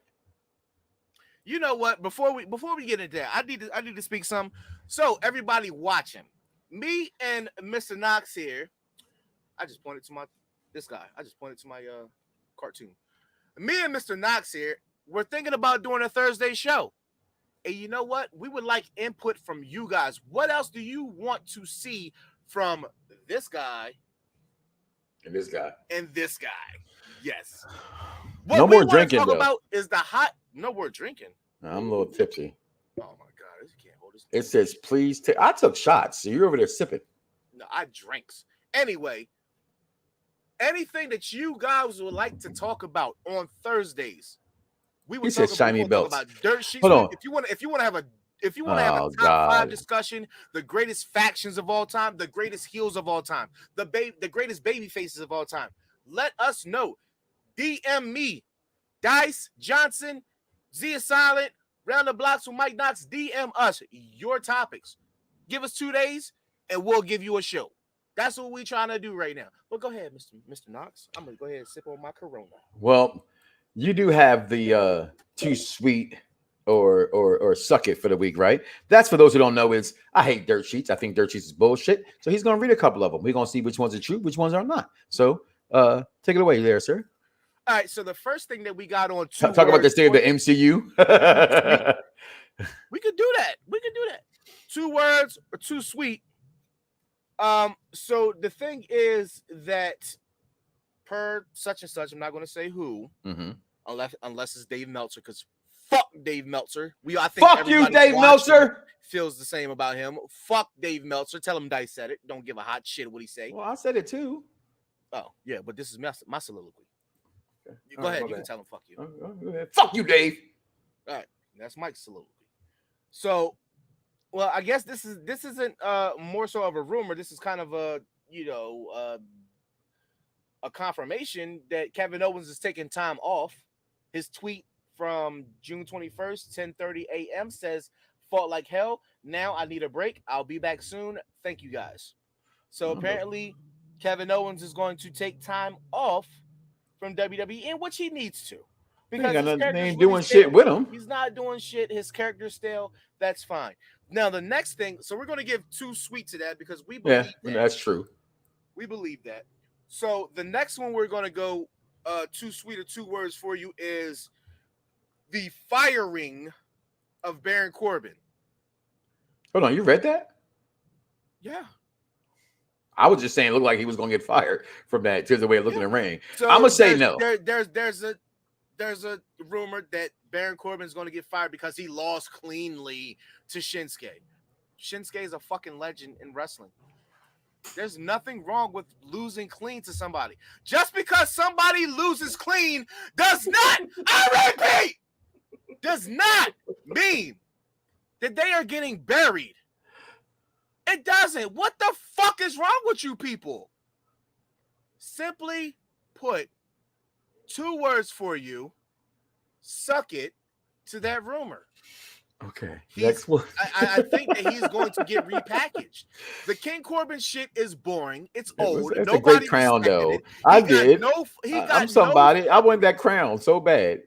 Speaker 3: You know what? Before we get into that, I need to speak some. So everybody watching, me and Mr. Knoxxx here. I just pointed to my cartoon. Me and Mr. Knoxxx here, we're thinking about doing a Thursday show. And you know what? We would like input from you guys. What else do you want to see from this guy?
Speaker 2: And this guy.
Speaker 3: And this guy. Yes.
Speaker 2: What no more drinking,
Speaker 3: talk about is the hot. No more drinking.
Speaker 2: I'm a little tipsy.
Speaker 3: Oh, my God. You can't hold this.
Speaker 2: It says, please take. I took shots. So you're over there sipping.
Speaker 3: No, I drinks. Anyway. Anything that you guys would like to talk about on Thursdays, we would talk about dirt sheets. If you want to have a top 5 discussion, the greatest factions of all time, the greatest heels of all time, the greatest baby faces of all time, let us know. DM me, Dice Johnson, Z Silent, Round Da Bloxxx with Mike Knoxxx. DM us your topics. Give us 2 days, and we'll give you a show. That's what we're trying to do right now. But go ahead, Mr. Knoxxx. I'm going to go ahead and sip on my Corona.
Speaker 2: Well, you do have the too sweet or suck it for the week, right? That's for those who don't know. Is I hate dirt sheets. I think dirt sheets is bullshit. So he's gonna read a couple of them. We're gonna see which ones are true, which ones are not. So take it away there, sir.
Speaker 3: All right. So the first thing that we got on
Speaker 2: Talk about the state of the MCU.
Speaker 3: We could do that. We could do that. 2 words or too sweet. So the thing is that per such and such, I'm not going to say who, unless it's Dave Meltzer, because fuck Dave Meltzer. I think
Speaker 2: fuck you, Dave Meltzer.
Speaker 3: Feels the same about him. Fuck Dave Meltzer. Tell him Dice said it. Don't give a hot shit what he say.
Speaker 2: Well, I said it too.
Speaker 3: Oh yeah, but this is my soliloquy.
Speaker 2: Okay.
Speaker 3: Go ahead. You can tell him fuck you.
Speaker 2: Fuck you, Dave.
Speaker 3: All right, that's Mike's soliloquy. So, well, I guess this isn't more so of a rumor. This is kind of a a confirmation that Kevin Owens is taking time off. His tweet from June 21st, 10:30 a.m. says, "Fought like hell. Now I need a break. I'll be back soon. Thank you guys." So apparently, Kevin Owens is going to take time off from WWE, in which he needs to. Because
Speaker 2: he ain't doing shit with him.
Speaker 3: He's not doing shit. His character's stale. That's fine. Now, the next thing, so we're going to give 2 sweet to that because we believe that.
Speaker 2: That's true.
Speaker 3: We believe that. So the next one we're going to go 2 sweet or 2 words for you is the firing of Baron Corbin.
Speaker 2: Hold on, you read that?
Speaker 3: Yeah.
Speaker 2: I was just saying it looked like he was going to get fired from that to the way it looked in the ring.
Speaker 3: So
Speaker 2: I'm going to say no.
Speaker 3: There's a rumor that Baron Corbin is going to get fired because he lost cleanly to Shinsuke. Shinsuke is a fucking legend in wrestling. There's nothing wrong with losing clean to somebody. Just because somebody loses clean does not, I repeat, does not mean that they are getting buried. It doesn't. What the fuck is wrong with you people? Simply put, 2 words for you. Suck it to that rumor.
Speaker 2: Okay.
Speaker 3: Next one. I think that he's going to get repackaged. The King Corbin shit is boring. It's old.
Speaker 2: That's a great crown, though. I did. I'm somebody. I want that crown so bad.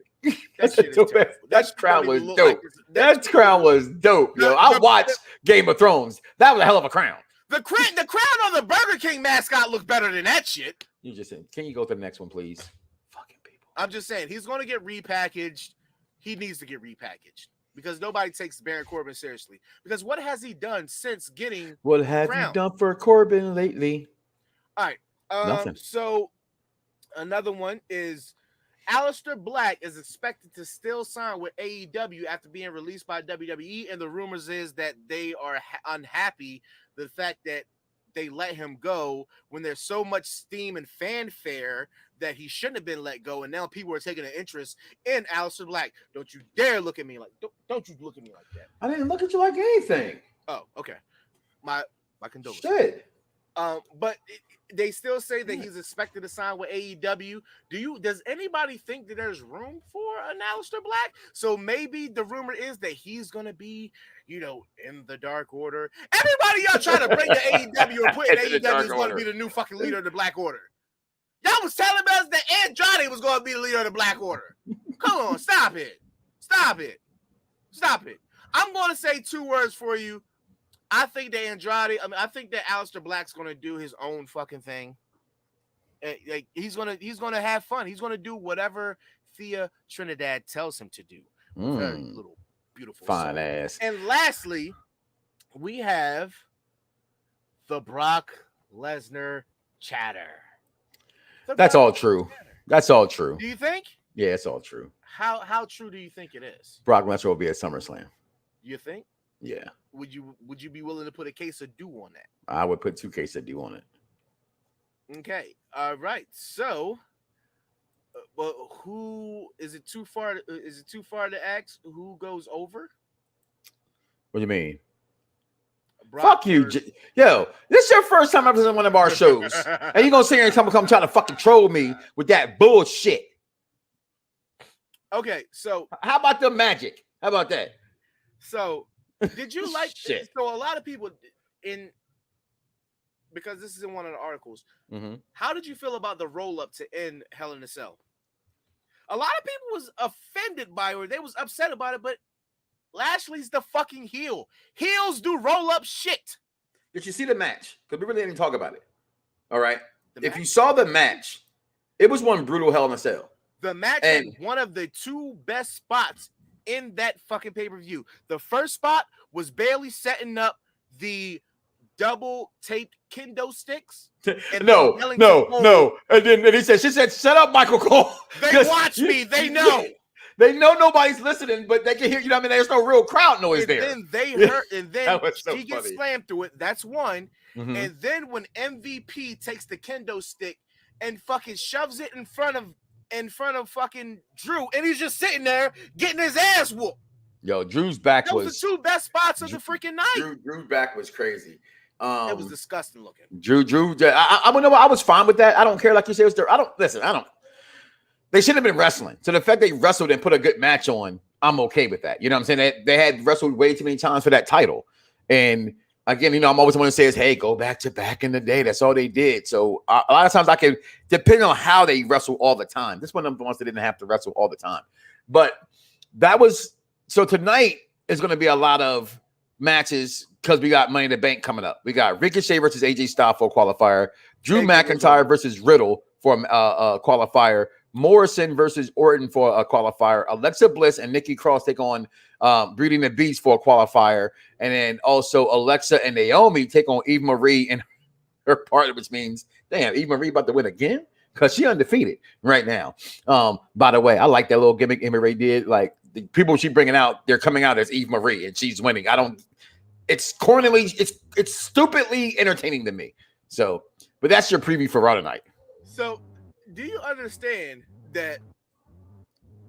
Speaker 2: That shit so bad. That crown was dope. That crown was dope, yo. I watched Game of Thrones. That was a hell of a crown.
Speaker 3: The crown on the Burger King mascot looked better than that shit.
Speaker 2: You just said, can you go to the next one, please? Fucking people.
Speaker 3: I'm just saying, he's going to get repackaged. He needs to get repackaged because nobody takes Baron Corbin seriously. Because what has he done since getting
Speaker 2: What have you done for Corbin lately?
Speaker 3: All right.
Speaker 2: Nothing.
Speaker 3: So another one is Aleister Black is expected to still sign with AEW after being released by WWE, and the rumors is that they are unhappy the fact that they let him go when there's so much steam and fanfare that he shouldn't have been let go, and now people are taking an interest in Aleister Black. Don't you dare look at me like don't you look at me like that.
Speaker 2: I didn't look at you like anything.
Speaker 3: Oh, okay. My condolences.
Speaker 2: Shit.
Speaker 3: But they still say that he's expected to sign with AEW. Does anybody think that there's room for an Aleister Black? So maybe the rumor is that he's gonna be, in the Dark Order. Everybody y'all trying to bring the AEW and put in AEW is going to be the new fucking leader of the Black Order. Y'all was telling us that Andrade was going to be the leader of the Black Order. Come on, stop it. I'm going to say 2 words for you. I think that I think that Aleister Black's gonna do his own fucking thing. Like he's gonna have fun. He's gonna do whatever Thea Trinidad tells him to do. Very little beautiful
Speaker 2: fine
Speaker 3: soul.
Speaker 2: Ass.
Speaker 3: And lastly, we have the Brock Lesnar chatter.
Speaker 2: That's all true. That's all true.
Speaker 3: Do you think?
Speaker 2: Yeah, it's all true.
Speaker 3: How true do you think it is?
Speaker 2: Brock Lesnar will be at SummerSlam.
Speaker 3: You think?
Speaker 2: Yeah.
Speaker 3: Would you be willing to put a case of due on that?
Speaker 2: I would put 2 cases of due on it.
Speaker 3: Okay. All right. So, well, who is it too far? Is it too far to ask who goes over?
Speaker 2: What do you mean?
Speaker 3: Brock
Speaker 2: Fuck you, yo! This is your first time ever on one of our shows, and you gonna sit here and come trying to fucking troll me with that bullshit?
Speaker 3: Okay. So,
Speaker 2: how about the Magic? How about that?
Speaker 3: So. Did you like
Speaker 2: shit?
Speaker 3: So a lot of people because this is in one of the articles. How did you feel about the roll up to end Hell in a Cell? A lot of people was offended by it, or they was upset about it, but Lashley's the fucking heel. Heels do roll up shit.
Speaker 2: Did you see the match? Because we really didn't talk about it. All right. If
Speaker 3: match?
Speaker 2: you saw the match, it was one brutal Hell in a Cell.
Speaker 3: The match had one of the two best spots in that fucking pay-per-view. The first spot was Bayley setting up the double taped kendo sticks.
Speaker 2: No. And then she said, shut up, Michael Cole.
Speaker 3: They watch me. They know.
Speaker 2: They know nobody's listening, but they can hear, you know what I mean? There's no real crowd noise there.
Speaker 3: Then they heard, and then
Speaker 2: so
Speaker 3: she gets slammed through it. That's one. Mm-hmm. And then when MVP takes the kendo stick and fucking shoves it in front of fucking Drew, and he's just sitting there getting his ass whooped.
Speaker 2: Yo, Drew's back
Speaker 3: Those was the two best spots of the freaking night.
Speaker 2: Drew's back was crazy.
Speaker 3: It was disgusting looking.
Speaker 2: Drew. I was fine with that. I don't care. Like you said, they shouldn't have been wrestling. So the fact they wrestled and put a good match on, I'm okay with that. You know what I'm saying? They had wrestled way too many times for that title. And again, you know, I'm always the one who says, hey, go back to back in the day. That's all they did. So a lot of times I can, depending on how they wrestle all the time. This one of the ones that didn't have to wrestle all the time. But so tonight is going to be a lot of matches because we got Money in the Bank coming up. We got Ricochet versus AJ Styles for a qualifier. Drew McIntyre versus Riddle for a qualifier. Morrison versus Orton for a qualifier. Alexa Bliss and Nikki Cross take on Beauty and the Beast for a qualifier. And then also Alexa and Naomi take on Eve Marie and her partner, which means, damn, Eve Marie about to win again? Because she undefeated right now. By the way, I like that little gimmick Eve Marie did. Like, the people she bringing out, they're coming out as Eve Marie and she's winning. It's cornily, it's stupidly entertaining to me. So, but that's your preview for Raw tonight.
Speaker 3: So, do you understand that?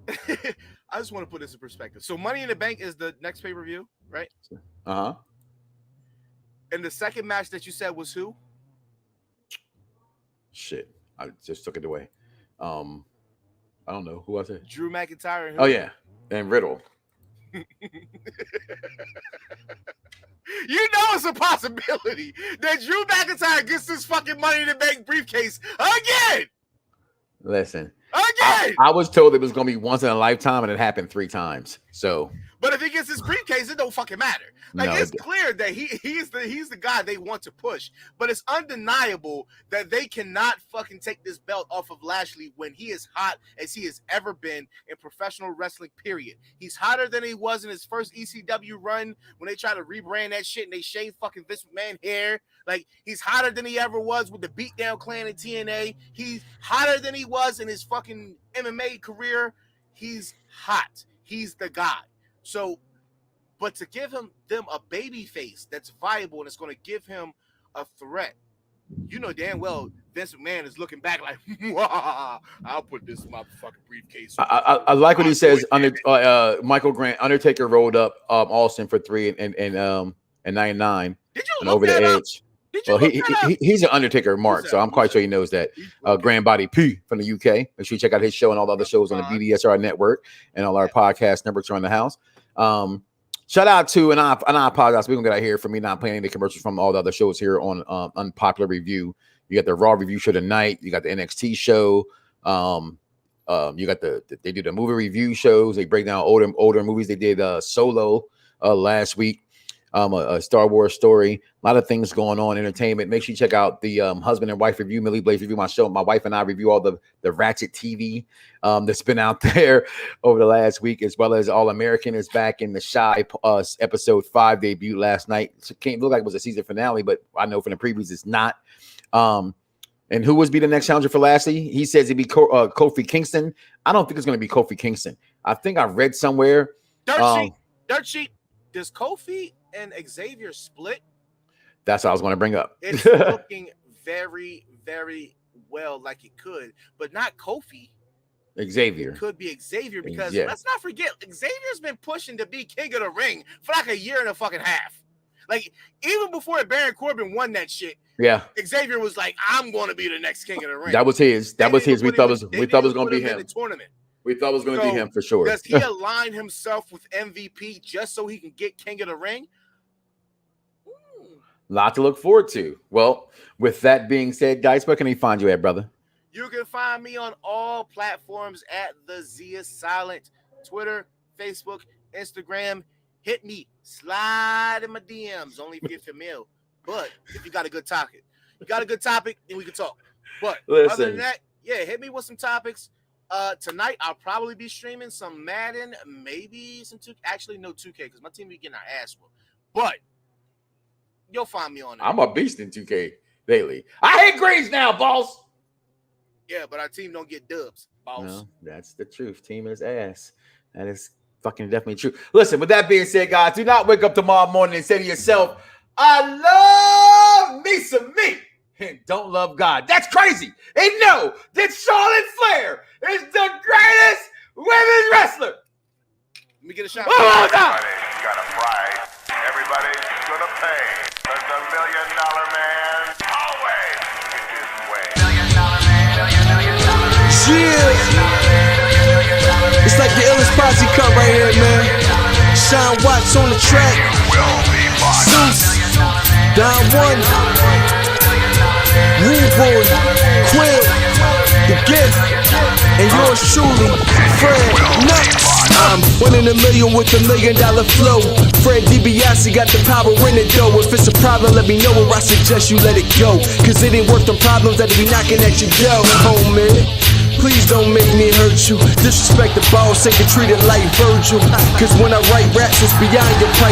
Speaker 3: I just want to put this in perspective. So, Money in the Bank is the next pay-per-view, right?
Speaker 2: Uh-huh.
Speaker 3: And the second match that you said was who?
Speaker 2: Shit, I just took it away. I don't know who I said.
Speaker 3: Drew McIntyre. And who?
Speaker 2: Oh yeah, and Riddle.
Speaker 3: You know it's a possibility that Drew McIntyre gets this fucking Money in the Bank briefcase again.
Speaker 2: Listen,
Speaker 3: again.
Speaker 2: I was told it was going to be once in a lifetime, and it happened 3 times. So,
Speaker 3: but if he gets his briefcase, it don't fucking matter. Like, it's clear that he's the guy they want to push. But it's undeniable that they cannot fucking take this belt off of Lashley when he is hot as he has ever been in professional wrestling, period. He's hotter than he was in his first ECW run when they tried to rebrand that shit and they shaved fucking Vince McMahon hair. Like, he's hotter than he ever was with the Beatdown Clan in TNA. He's hotter than he was in his fucking MMA career. He's hot. He's the guy. So, but to give them a baby face that's viable and it's going to give him a threat, you know damn well Vince McMahon is looking back like, I'll put this motherfucking briefcase.
Speaker 2: I like what he says. Michael Grant, Undertaker rolled up Austin for 3 and 99.
Speaker 3: Did you
Speaker 2: and
Speaker 3: look
Speaker 2: over
Speaker 3: that
Speaker 2: the
Speaker 3: up?
Speaker 2: edge? Well, he's an Undertaker mark, so I'm quite sure he knows that. Grand Body P from the UK. Make sure you check out his show and all the other shows on the BDSR network and all our podcast networks around the house. Shout out to, and I apologize, we're gonna get out here for me not playing any commercials from all the other shows here on Unpopular Review. You got the Raw review show tonight. You got the NXT show. You got they do the movie review shows. They break down older movies. They did Solo last week. A Star Wars story, a lot of things going on, entertainment. Make sure you check out the husband and wife review, Millie Blaze review, my show. My wife and I review all the Ratchet TV that's been out there over the last week, as well as All American is back in the Shy episode 5 debut last night. So it can't look like it was a season finale, but I know from the previews it's not. And who would be the next challenger for Lashley? He says it'd be Kofi Kingston. I don't think it's going to be Kofi Kingston. I think I read somewhere.
Speaker 3: Dirt sheet. Does Kofi and Xavier split?
Speaker 2: That's what I was going to bring up.
Speaker 3: It's looking very, very well like it could, but not Kofi.
Speaker 2: Xavier.
Speaker 3: It could be Xavier because let's not forget, Xavier's been pushing to be king of the ring for like a year and a fucking half. Like, even before Baron Corbin won that shit, Xavier was like, I'm going to be the next king of the ring.
Speaker 2: That was his. We thought it was going to be him.
Speaker 3: The tournament.
Speaker 2: We thought it was going to be him for sure.
Speaker 3: Does he align himself with MVP just so he can get king of the ring?
Speaker 2: Lot to look forward to. Well, with that being said, guys, where can he find you at, brother?
Speaker 3: You can find me on all platforms at The Z is Silent. Twitter, Facebook, Instagram, hit me. Slide in my DMs. Only if you're female. But if you got a good topic, then we can talk. But other than that, yeah, hit me with some topics. Tonight I'll probably be streaming some Madden, maybe some 2K. Actually, no 2K because my team be getting our ass whooped. But you'll find me on it.
Speaker 2: I'm a beast in 2K daily. I hit greens now, boss.
Speaker 3: Yeah, but our team don't get dubs, boss.
Speaker 2: No, that's the truth. Team is ass. That is fucking definitely true. Listen, with that being said, guys, do not wake up tomorrow morning and say to yourself, I love me some me and don't love God. That's crazy. And no, that Charlotte Flair is the greatest women's wrestler.
Speaker 3: Let me get a shot.
Speaker 4: Everybody's got a price. Everybody's gonna pay. But the $1 million man always gets his way.
Speaker 1: Yeah. It's like the illest posse cut right here, man. Sean Watts on the track. Zeus, Don One, Rude Boy, Quill, The Gift, and yours truly, Fred Knoxxx. I'm 1 in a million with $1 million flow. Fred DiBiase got the power in it though. If it's a problem, let me know, or I suggest you let it go. Cause it ain't worth the problems that be knocking at your door, homie. Please don't make me hurt you. Disrespect the boss, ain't treated like Virgil. Cause when I write raps, it's beyond your price.